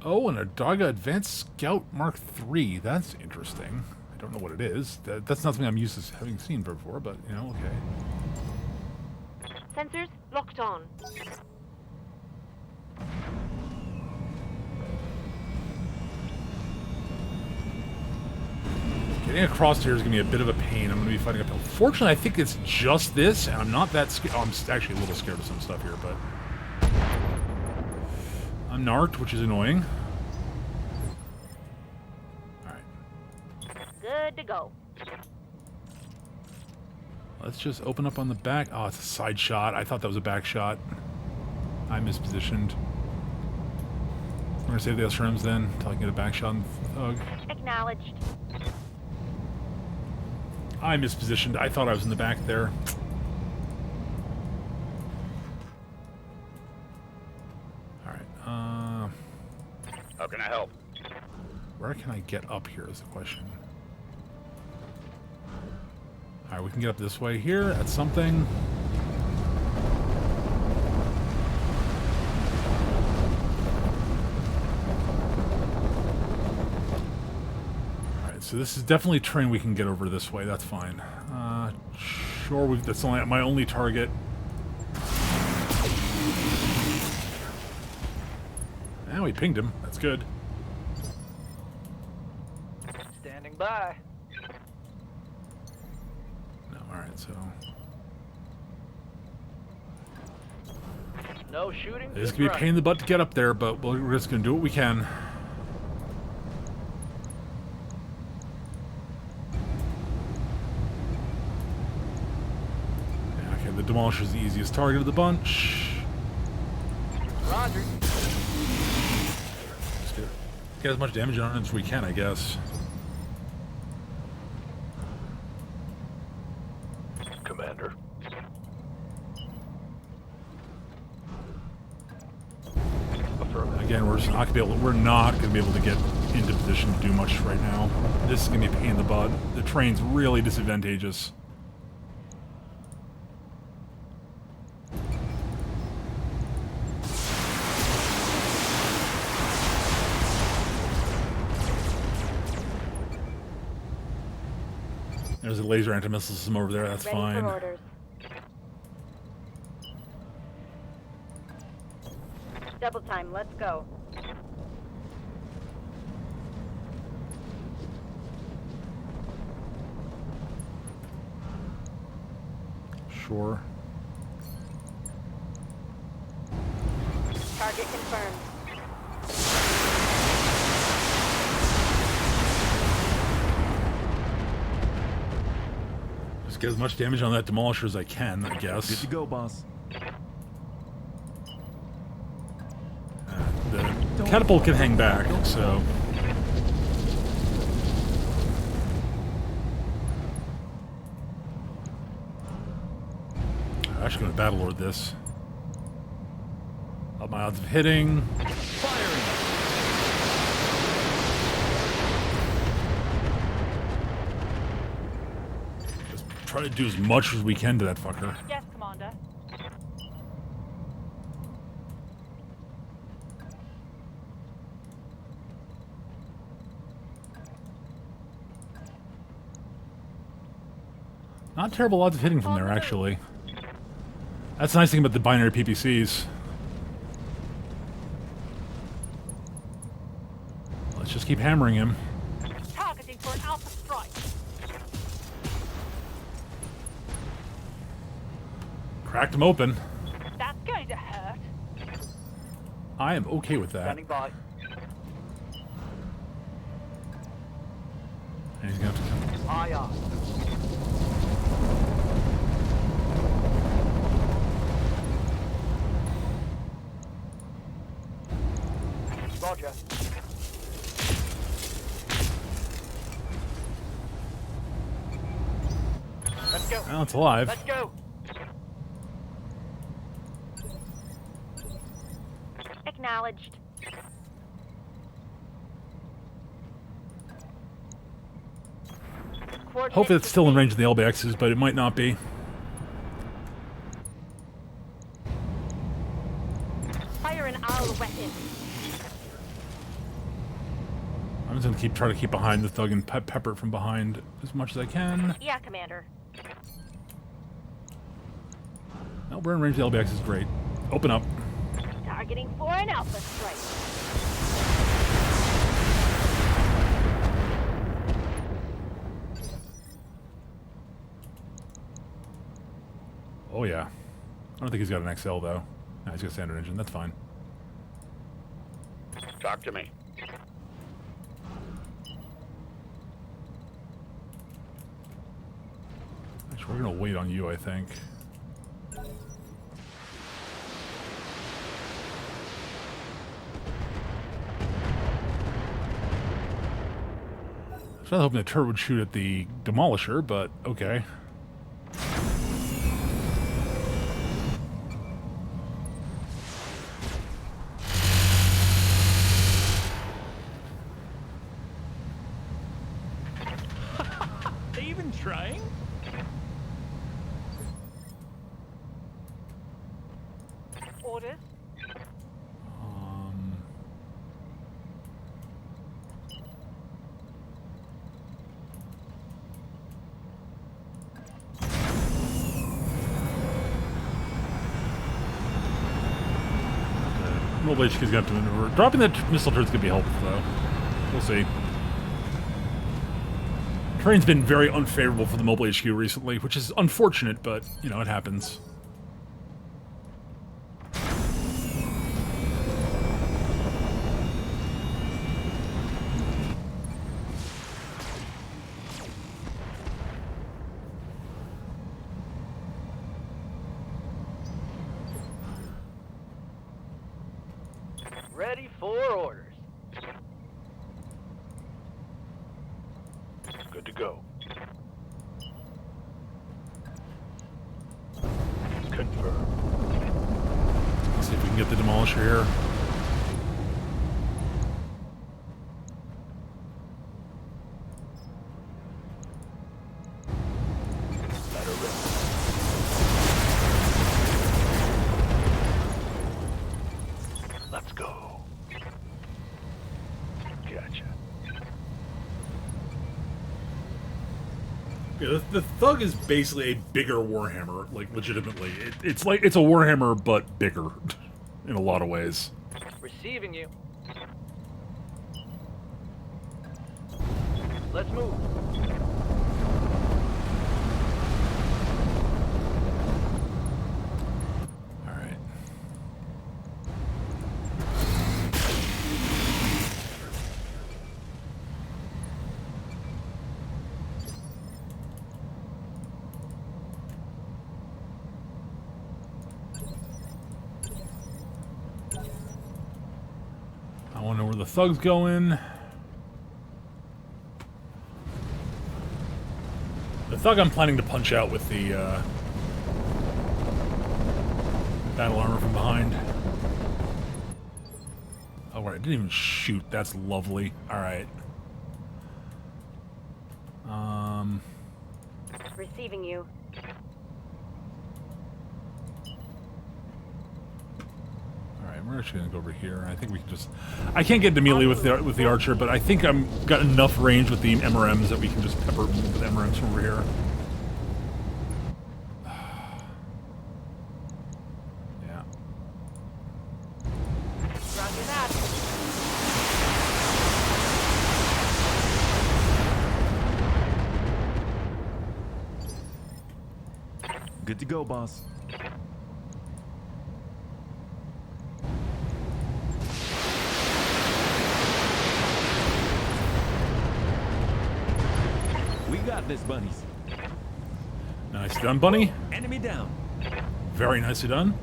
Oh, and a Daga Advanced Scout Mark III. That's interesting. I don't know what it is. That's not something I'm used to having seen before, but, you know, okay. Sensors locked on. Getting across here is going to be a bit of a pain. I'm going to be fighting uphill. Fortunately, I think it's just this, and I'm not that scared. Oh, I'm actually a little scared of some stuff here, but... I'm narked, which is annoying. Alright. Good to go. Let's just open up on the back. Oh, it's a side shot. I thought that was a back shot. I mispositioned. We're going to save the SRMs then, until I can get a back shot on the thug. Acknowledged. I mispositioned. I thought I was in the back there. Alright, How can I help? where can I get up here is the question. Alright, we can get up this way here. That's something. Alright, so this is definitely a train we can get over this way. That's fine. Sure, that's only my only target. And we pinged him. That's good. Standing by. No, alright, so... No shooting. It's just gonna be a running. pain in the butt to get up there, but we're just gonna do what we can. Yeah, okay, the Demolisher's the easiest target of the bunch. Roger. Just get as much damage on it as we can, I guess. Commander. Affirmative. Again, we're just not gonna be able. We're not gonna be able to get into position to do much right now. This is gonna be a pain in the butt. The train's really disadvantageous. There's a laser anti-missile system over there. That's Ready fine. for orders. Double time, let's go. Sure. Target confirmed. Get as much damage on that demolisher as I can, I guess. Good to go, boss. The catapult can hang back, so... I'm actually going to Battlelord this. Up my odds of hitting. Firing! Just try to do as much as we can to that fucker. Yes, Commander. Not terrible odds of hitting from there, actually. That's the nice thing about the binary PPCs. Let's just keep hammering him. Targeting for an alpha strike. Cracked him open. That's going to hurt. I am okay with that. Standing by. And he's gonna have to come. Aye, aye. Roger. Let's go. Well, it's alive. Let's go. Acknowledged. Hopefully it's still in range of the LBXs, but it might not be. Fire an owl weapon. I'm just gonna try to keep behind the thug and pepper it from behind as much as I can. Yeah, Commander. No, we're in range of the LBXs, great. Open up. Targeting for an alpha strike. Oh yeah. I don't think he's got an XL though. No, he's got a standard engine, that's fine. Talk to me. Actually, we're gonna wait on you, I think. I was not hoping the turret would shoot at the demolisher, but okay. They even trying? Orders. Mobile HQ's gonna have to maneuver. Dropping that missile turret's gonna be helpful, though. We'll see. Terrain's been very unfavorable for the mobile HQ recently, which is unfortunate, but, you know, it happens. Ready for orders. Good to go. Confirm. Let's see if we can get the demolisher here. Ladder ready. Let's go. Gotcha. Yeah, the Thug is basically a bigger Warhammer, like, legitimately. It's like, it's a Warhammer, but bigger, in a lot of ways. Receiving you. Let's move. Alright. the thugs going. The thug I'm planning to punch out with the battle armor from behind. Oh, right, I didn't even shoot. That's lovely. Alright. Receiving you. Alright, we're actually gonna go over here. I think we can just... I can't get immediately with the archer, but I think I'm got enough range with the MRMs that we can just pepper with MRMs from over here. Yeah. Roger that. Good to go, boss. We got this, bunnies. Nice done, bunny. Enemy down. Very nicely done.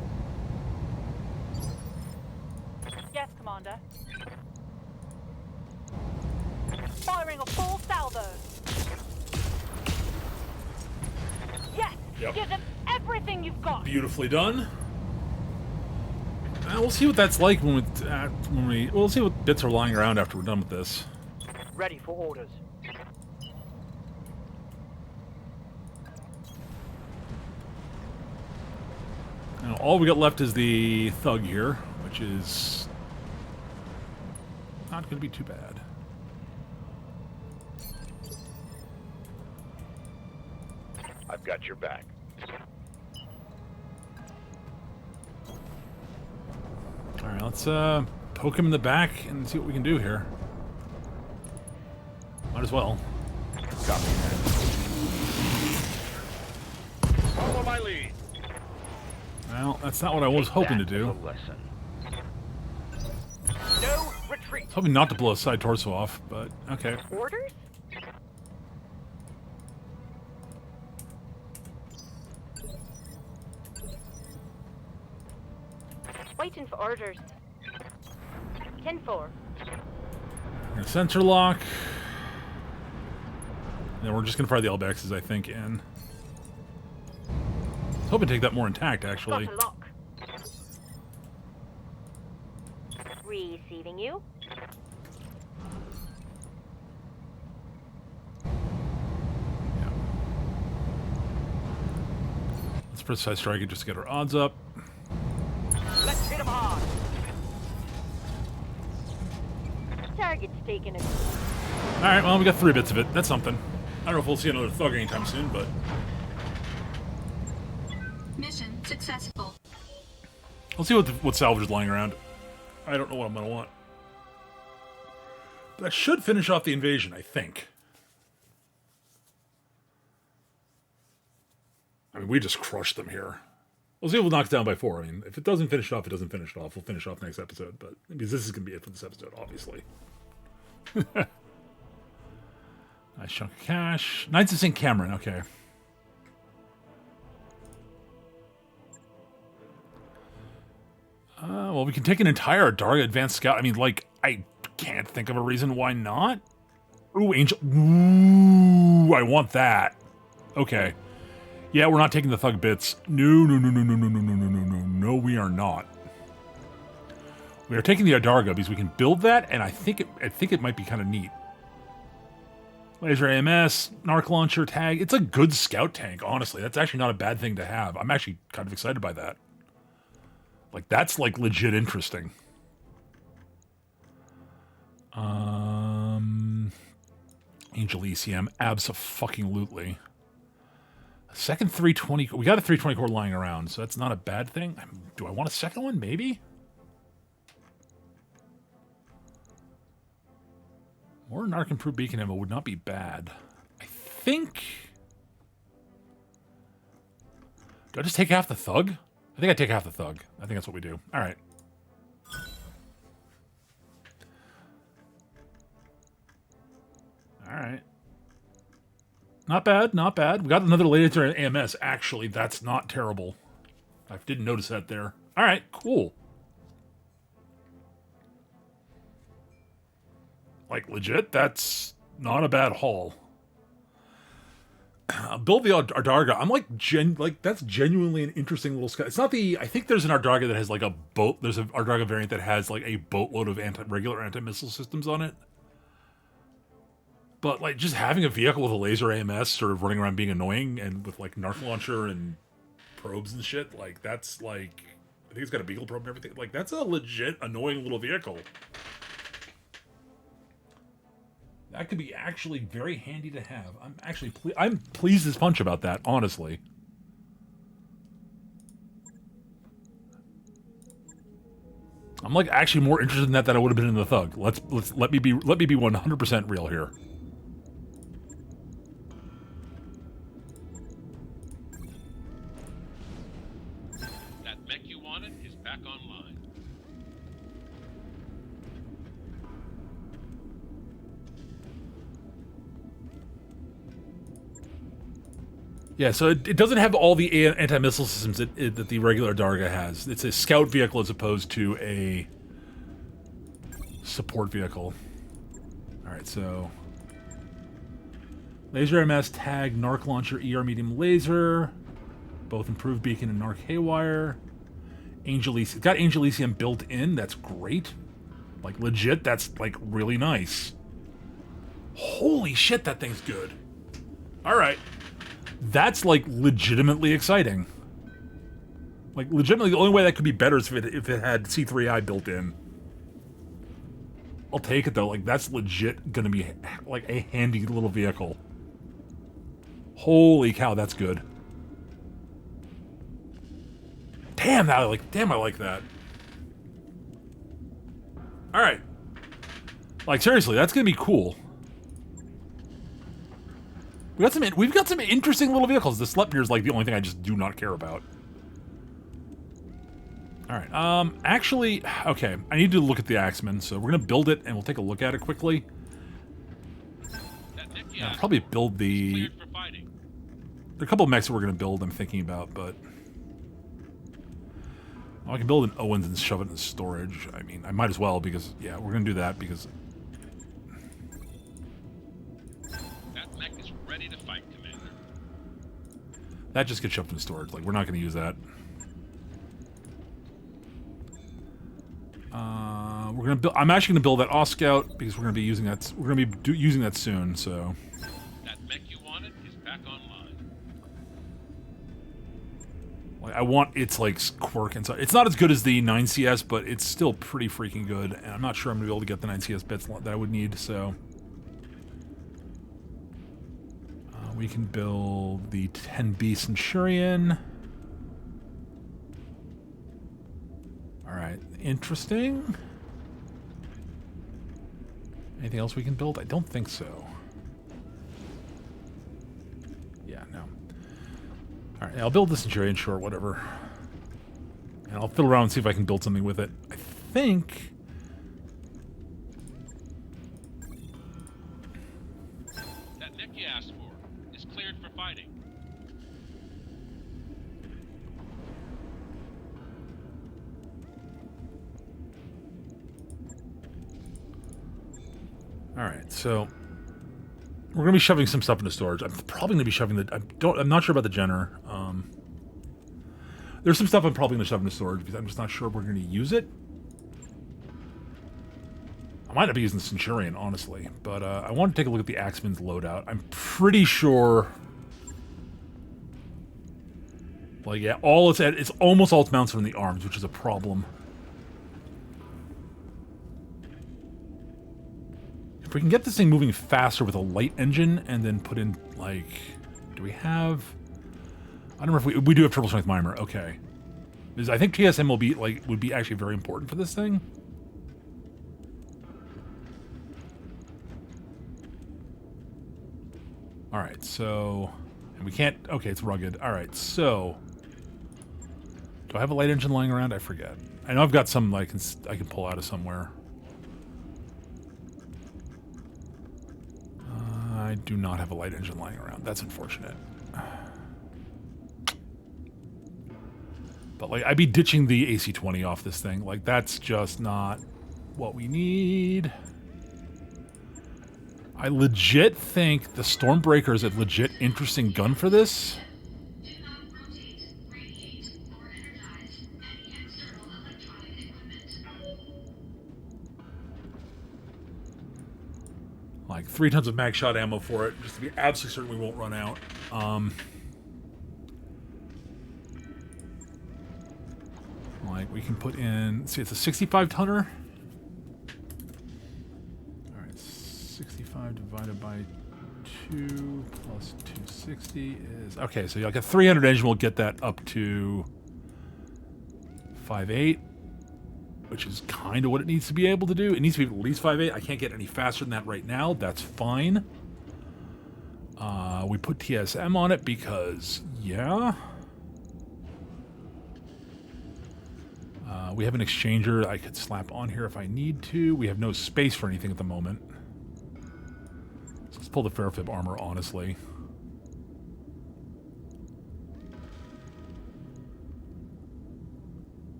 Yes, Commander. Firing a full salvo. Yes! Yep. Give them everything you've got! Beautifully done. We'll see what that's like when we'll see what bits are lying around after we're done with this. Ready for orders. Now, all we got left is the thug here, which is not going to be too bad. I've got your back. Alright, let's poke him in the back and see what we can do here. Might as well. Copy that. Follow my lead. Well, that's not what I was hoping to do. That was a lesson. No retreat. I was hoping not to blow a side torso off, but okay. Orders? Waiting for orders. 10-4. Sensor lock. And we're just going to fire the LBXs, I think, in. I was hoping to take that more intact, actually. Got a lock. Receiving you. Yeah. Let's precise strike it just to get our odds up. Let's hit him hard. Target's taken a... Alright, well, we got 3 bits of it. That's something. I don't know if we'll see another thug anytime soon, but... Mission successful. We'll see what salvage is lying around. I don't know what I'm going to want. But that should finish off the invasion, I think. I mean, we just crushed them here. We'll see if we'll knock it down by 4. I mean, if it doesn't finish it off, it doesn't finish it off. We'll finish off next episode, but because this is going to be it for this episode, obviously. Nice chunk of cash. Knights of St. Cameron, okay. Well, we can take an entire Darga Advanced Scout. I mean, like, I can't think of a reason why not. Ooh, Angel. Ooh, I want that. Okay. Yeah, we're not taking the thug bits. No, we are not. We are taking the Adarga because we can build that, and I think it might be kind of neat. Laser AMS, Narc Launcher, Tag. It's a good scout tank, honestly. That's actually not a bad thing to have. I'm actually kind of excited by that. Like, that's, like, legit interesting. Angel ECM, abso-fucking-lutely. Second 320... We got a 320 core lying around, so that's not a bad thing. Do I want a second one? Maybe? More Narc Improved Beacon ammo would not be bad. I think... Do I just take half the thug? I think I take half the thug. I think that's what we do. Alright. Alright. Not bad, not bad. We got another laser AMS. Actually, that's not terrible. I didn't notice that there. Alright, cool. Like, legit, that's not a bad haul. Build the Ardarga. I'm like, that's genuinely an interesting little scout. It's not the, I think there's an Ardarga that has like a boat, there's an Ardarga variant that has like a boatload of regular anti-missile systems on it. But like, just having a vehicle with a laser AMS sort of running around being annoying and with like Narc launcher and probes and shit, like, that's like, I think it's got a beagle probe and everything. Like, that's a legit annoying little vehicle. That could be actually very handy to have. I'm actually I'm pleased as punch about that, honestly. I'm like actually more interested in that than I would have been in the Thug. Let me be 100% real here. That mech you wanted is back online. Yeah, so it doesn't have all the anti-missile systems that the regular Darga has. It's a scout vehicle as opposed to a support vehicle. Alright, so... Laser MS, tag, Narc launcher, ER medium laser. Both improved beacon and Narc haywire. It's got Angel Elysium built in, that's great. Like, legit, that's, like, really nice. Holy shit, that thing's good. Alright. That's, like, legitimately exciting. Like, legitimately, the only way that could be better is if it had C3I built in. I'll take it, though. Like, that's legit gonna be, like, a handy little vehicle. Holy cow, that's good. Damn, I like that. Alright. Like, seriously, that's gonna be cool. We've got some interesting little vehicles. The Sleipnir is like the only thing I just do not care about. Alright, actually, okay, I need to look at the Axeman, so we're gonna build it and we'll take a look at it quickly. I'll probably build the... There are a couple of mechs that we're gonna build I'm thinking about, but... Well, I can build an Owens and shove it in storage. I mean, I might as well because, yeah, we're gonna do that because... That just gets shoved in storage. Like, we're not going to use that. We're going to build... I'm actually going to build that Oscout because we're going to be using that... We're going to be using that soon, so... That mech you wanted is back online. Like, I want its, like, quirk and stuff. It's not as good as the 9CS, but it's still pretty freaking good. And I'm not sure I'm going to be able to get the 9CS bits that I would need, so... We can build the 10B Centurion. Alright, interesting. Anything else we can build? I don't think so. Yeah, no. Alright, I'll build the Centurion, sure, whatever. And I'll fiddle around and see if I can build something with it. I think... That mech you asked for is cleared for fighting. Alright, so we're gonna be shoving some stuff into storage. I'm probably gonna be shoving I'm not sure about the Jenner. There's some stuff I'm probably gonna shove into storage because I'm just not sure we're gonna use it. I might not be using the Centurion, honestly, but I want to take a look at the Axeman's loadout. I'm pretty sure... Like, yeah, it's almost all its mounts from the arms, which is a problem. If we can get this thing moving faster with a light engine and then put in, like... Do we have... I don't know if we do have triple strength mimer. Okay. Because I think TSM will be, like, would be actually very important for this thing. Alright, so... And we can't... Okay, it's rugged. Alright, so... Do I have a light engine lying around? I forget. I know I've got some I can pull out of somewhere. I do not have a light engine lying around. That's unfortunate. But, like, I'd be ditching the AC-20 off this thing. Like, that's just not what we need. I legit think the Stormbreaker is a legit interesting gun for this. Like 3 tons of mag shot ammo for it, just to be absolutely certain we won't run out. Like we can put in, see, it's a 65 tonner. All right, 65 divided by 2 plus 260 is okay. So like a 300 engine will get that up to 5.8. Which is kind of what it needs to be able to do. It needs to be at least 5.8. I can't get any faster than that right now. That's fine. We put TSM on it because, yeah. We have an exchanger I could slap on here if I need to. We have no space for anything at the moment. So let's pull the Fairfib armor, honestly.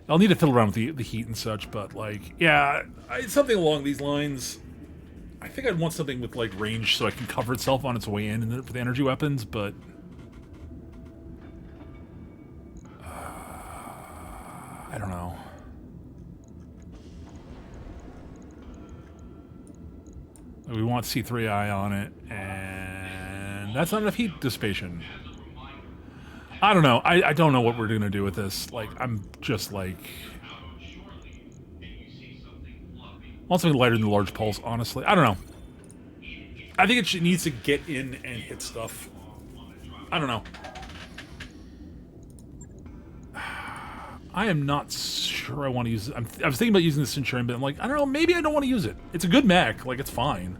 I'll need to fiddle around with the heat and such, but, like, yeah, something along these lines. I think I'd want something with, like, range so I can cover itself on its way in for the energy weapons, but... I don't know. We want C3I on it, and that's not enough heat dissipation. I don't know. I don't know what we're going to do with this. Like, I'm just like... I want something lighter than the large pulse, honestly. I don't know. I think it needs to get in and hit stuff. I don't know. I am not sure I want to use it. I was thinking about using the Centurion, but I'm like, I don't know, maybe I don't want to use it. It's a good mech. Like, it's fine.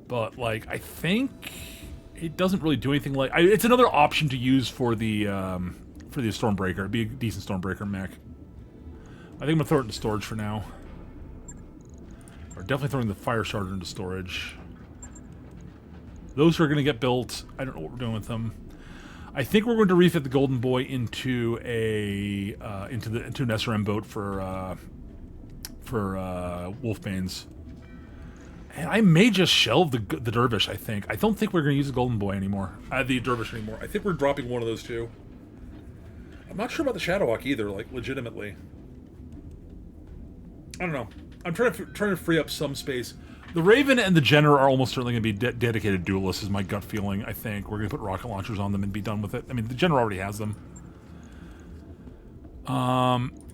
But, like, I think... it doesn't really do anything like... it's another option to use for the Stormbreaker. It'd be a decent Stormbreaker mech. I think I'm going to throw it into storage for now. Or definitely throwing the Fire Starter into storage. Those are going to get built. I don't know what we're doing with them. I think we're going to refit the Golden Boy into a into an SRM boat for Wolfbanes. And I may just shelve the Dervish, I think. I don't think we're going to use the Golden Boy anymore. The Dervish anymore. I think we're dropping one of those two. I'm not sure about the Shadowhawk either, like, legitimately. I don't know. I'm trying to free up some space. The Raven and the Jenner are almost certainly going to be dedicated duelists, is my gut feeling, I think. We're going to put rocket launchers on them and be done with it. I mean, the Jenner already has them.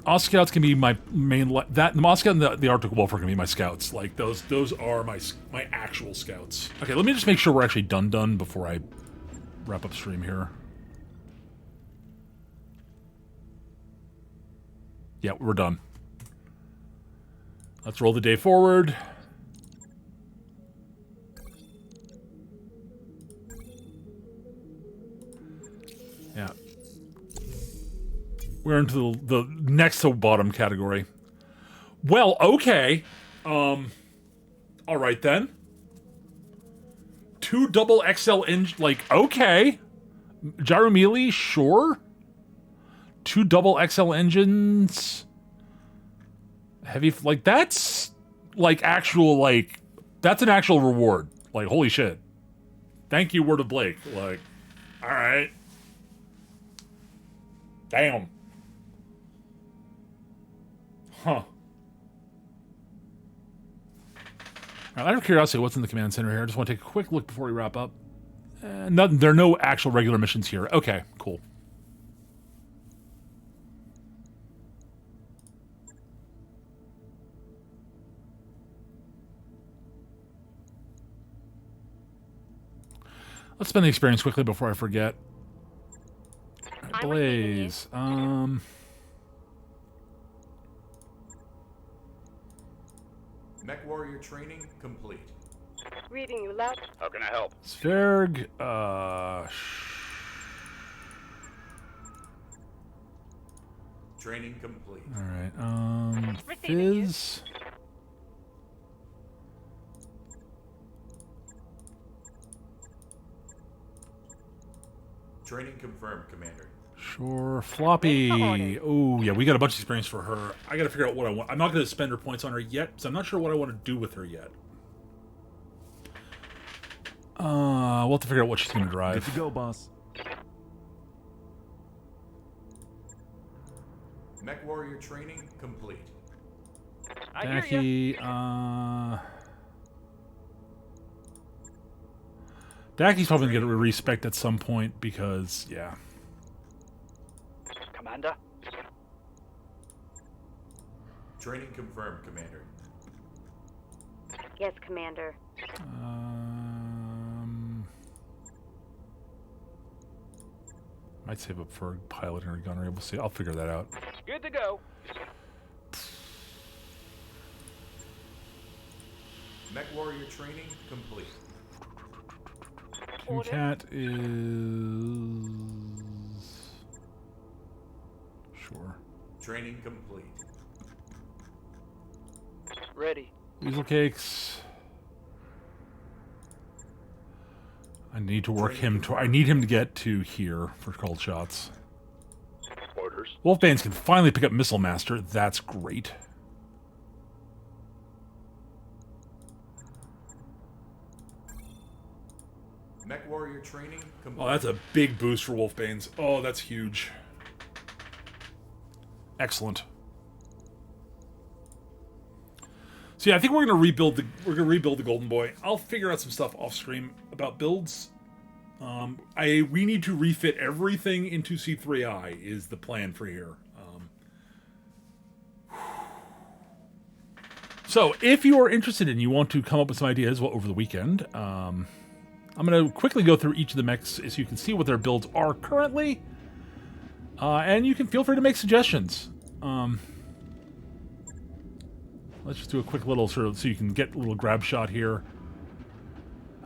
Oscouts can be my main... the Oscout and the Arctic Wolf are going to be my scouts. Like, those are my actual scouts. Okay, let me just make sure we're actually done before I wrap up stream here. Yeah, we're done. Let's roll the day forward. Yeah. We're into the next to bottom category. Well, okay. All right then. 2 double XL engine, like, okay. Gyro melee, sure. 2 double XL engines. Heavy, like, that's, like, actual, like, that's an actual reward. Like, holy shit. Thank you, Word of Blake. Like, all right. Damn. Huh. Out of curiosity, what's in the command center here? I just want to take a quick look before we wrap up. There are no actual regular missions here. Okay, cool. Let's spend the experience quickly before I forget. Right, Blaze. Mech warrior training complete. Reading you loud. How can I help? Sverg, Training complete. alright, Receiving you. Fizz. Training confirmed, Commander. Sure. Floppy. Oh, yeah, we got a bunch of experience for her. I gotta figure out what I want. I'm not gonna spend her points on her yet, so I'm not sure what I want to do with her yet. We'll have to figure out what she's gonna drive. Good to go, boss. Mech warrior training complete. I hear you. Dacky, Dacky's probably gonna get a respect at some point because, yeah. Commander. Training confirmed, Commander. Yes, Commander. Might save up for piloting or gunnery. We'll see. I'll figure that out. Good to go. Mech warrior training complete. Cat is... Sure. Training complete. Ready. Weasel cakes. I need to work him to... I need him to get to here for cold shots. Orders. Wolfbanes can finally pick up Missile Master. That's great. Mech warrior training complete. Oh, that's a big boost for Wolfbanes. Oh, that's huge. Excellent. So yeah, I think we're gonna rebuild the Golden Boy. I'll figure out some stuff off stream about builds. We need to refit everything into C3I is the plan for here. So if you are interested and you want to come up with some ideas over the weekend, I'm going to quickly go through each of the mechs so you can see what their builds are currently. And you can feel free to make suggestions. Let's just do a quick little sort of so you can get a little grab shot here.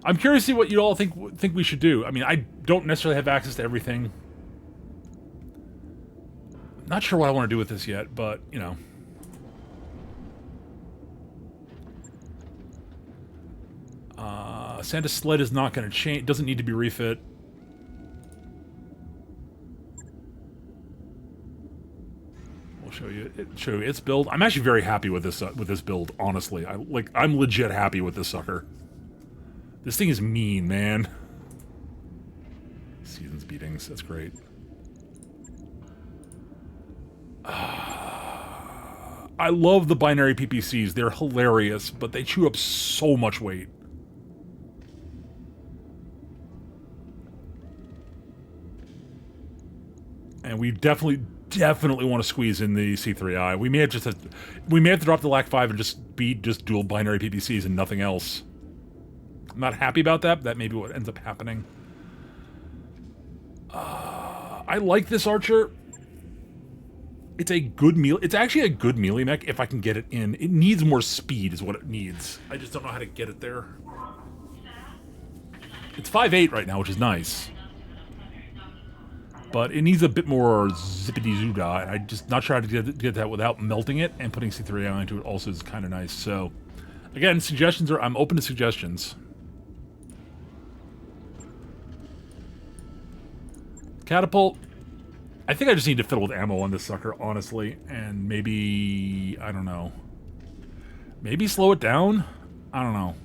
I'm curious to see what you all think we should do. I mean, I don't necessarily have access to everything. Not sure what I want to do with this yet, but, you know. Santa's sled is not going to change. Doesn't need to be refit. We'll show you its build. I'm actually very happy with this build. Honestly, I'm legit happy with this sucker. This thing is mean, man. Seasons beatings. That's great. I love the binary PPCs. They're hilarious, but they chew up so much weight. And we definitely want to squeeze in the C3I. We may have to drop the LAC 5 and just be dual binary PPCs and nothing else. I'm not happy about that, but that may be what ends up happening. I like this archer. It's a good melee. It's actually a good melee mech if I can get it in. It needs more speed is what it needs. I just don't know how to get it there. It's 5'8" right now, which is nice. But it needs a bit more zippity-zoodah, and I'm just not sure how to get that without melting it, and putting C3I into it also is kind of nice. So, again, suggestions I'm open to suggestions. Catapult. I think I just need to fiddle with ammo on this sucker, honestly, and maybe, I don't know. Maybe slow it down? I don't know.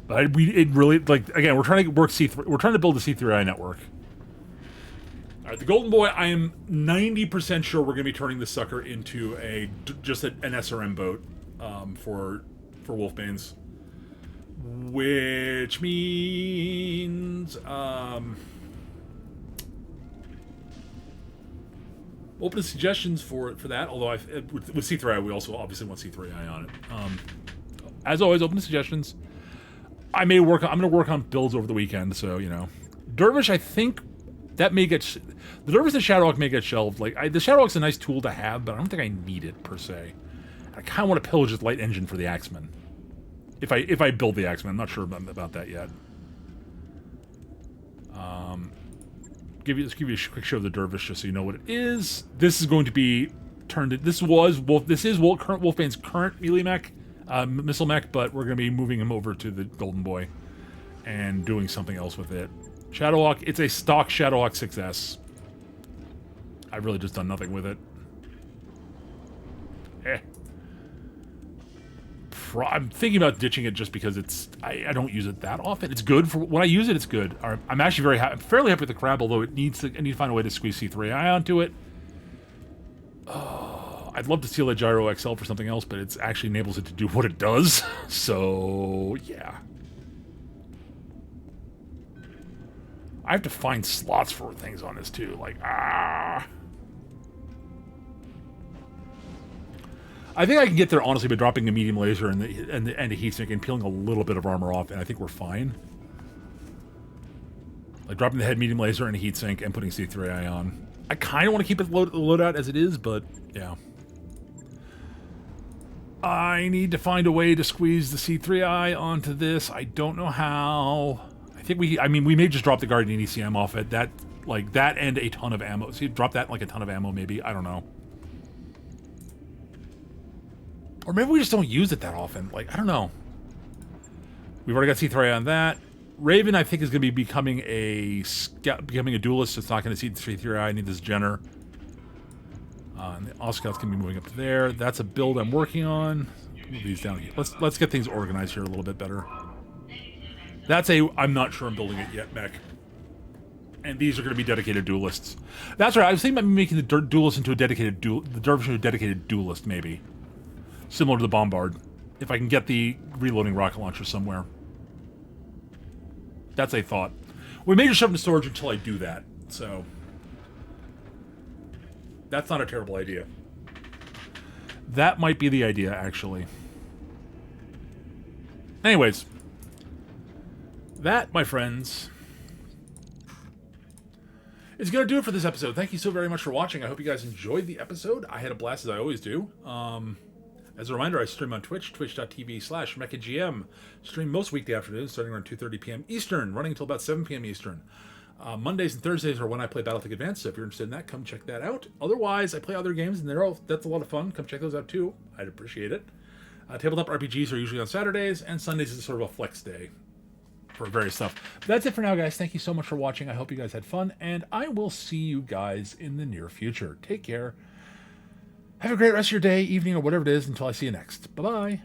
But it really, like, again, we're trying to work C3. We're trying to build a C3I network. All right, the Golden Boy. I am 90% sure we're going to be turning this sucker into just an SRM boat for Wolfbanes, which means open suggestions for that. Although with C3I, we also obviously want C3I on it. As always, open to suggestions. I'm going to work on builds over the weekend, so, you know. Dervish, I think that may get... The Dervish and Shadowhawk may get shelved. Like, the Shadowhawk's a nice tool to have, but I don't think I need it, per se. I kind of want to pillage this light engine for the Axeman. If I build the Axeman. I'm not sure about that yet. Let's give you a quick show of the Dervish, just so you know what it is. This is going to be turned... This is current Wolfbane's current melee mech. Missile Mech, but we're going to be moving him over to the Golden Boy and doing something else with it. Shadowhawk, it's a stock Shadowhawk 6S. I've really just done nothing with it. I'm thinking about ditching it just because I don't use it that often. It's good for when I use it. It's good. I'm actually I'm fairly happy with the Crab, although I need to find a way to squeeze C3i onto it. I'd love to steal a Gyro XL for something else, but it actually enables it to do what it does. So yeah, I have to find slots for things on this too. Like I think I can get there, honestly, by dropping a medium laser and the heat sink and peeling a little bit of armor off, and I think we're fine. Like dropping the head medium laser and a heat sink and putting C3i on. I kind of want to keep it loadout as it is, but yeah. I need to find a way to squeeze the C3i onto this. I don't know how. I mean, we may just drop the Guardian ECM off it. That and a ton of ammo. See, drop that like a ton of ammo, maybe. I don't know. Or maybe we just don't use it that often. Like, I don't know. We've already got C3 on that. Raven, I think, is going to be becoming a duelist. It's not going to see the C3. I need this Jenner. And the Oscout's going to be moving up to there. That's a build I'm working on. Move these down here. Let's get things organized here a little bit better. I'm not sure I'm building it yet, mech. And these are going to be dedicated duelists. That's right. I was thinking about making the duelist into a dedicated the dervish into a dedicated duelist, maybe. Similar to the Bombard, if I can get the reloading rocket launcher somewhere. That's a thought. We may just shove them to storage until I do that, so... That's not a terrible idea. That might be the idea, actually. Anyways. That, my friends, is going to do it for this episode. Thank you so very much for watching. I hope you guys enjoyed the episode. I had a blast, as I always do. As a reminder, I stream on Twitch, twitch.tv/MechaGM. Stream most weekday afternoons, starting around 2:30 p.m. Eastern, running until about 7 p.m. Eastern. Mondays and Thursdays are when I play Battletech Advanced, so if you're interested in that, come check that out. Otherwise, I play other games, and that's a lot of fun. Come check those out, too. I'd appreciate it. Tabletop RPGs are usually on Saturdays, and Sundays is sort of a flex day for various stuff. But that's it for now, guys. Thank you so much for watching. I hope you guys had fun, and I will see you guys in the near future. Take care. Have a great rest of your day, evening, or whatever it is until I see you next. Bye-bye.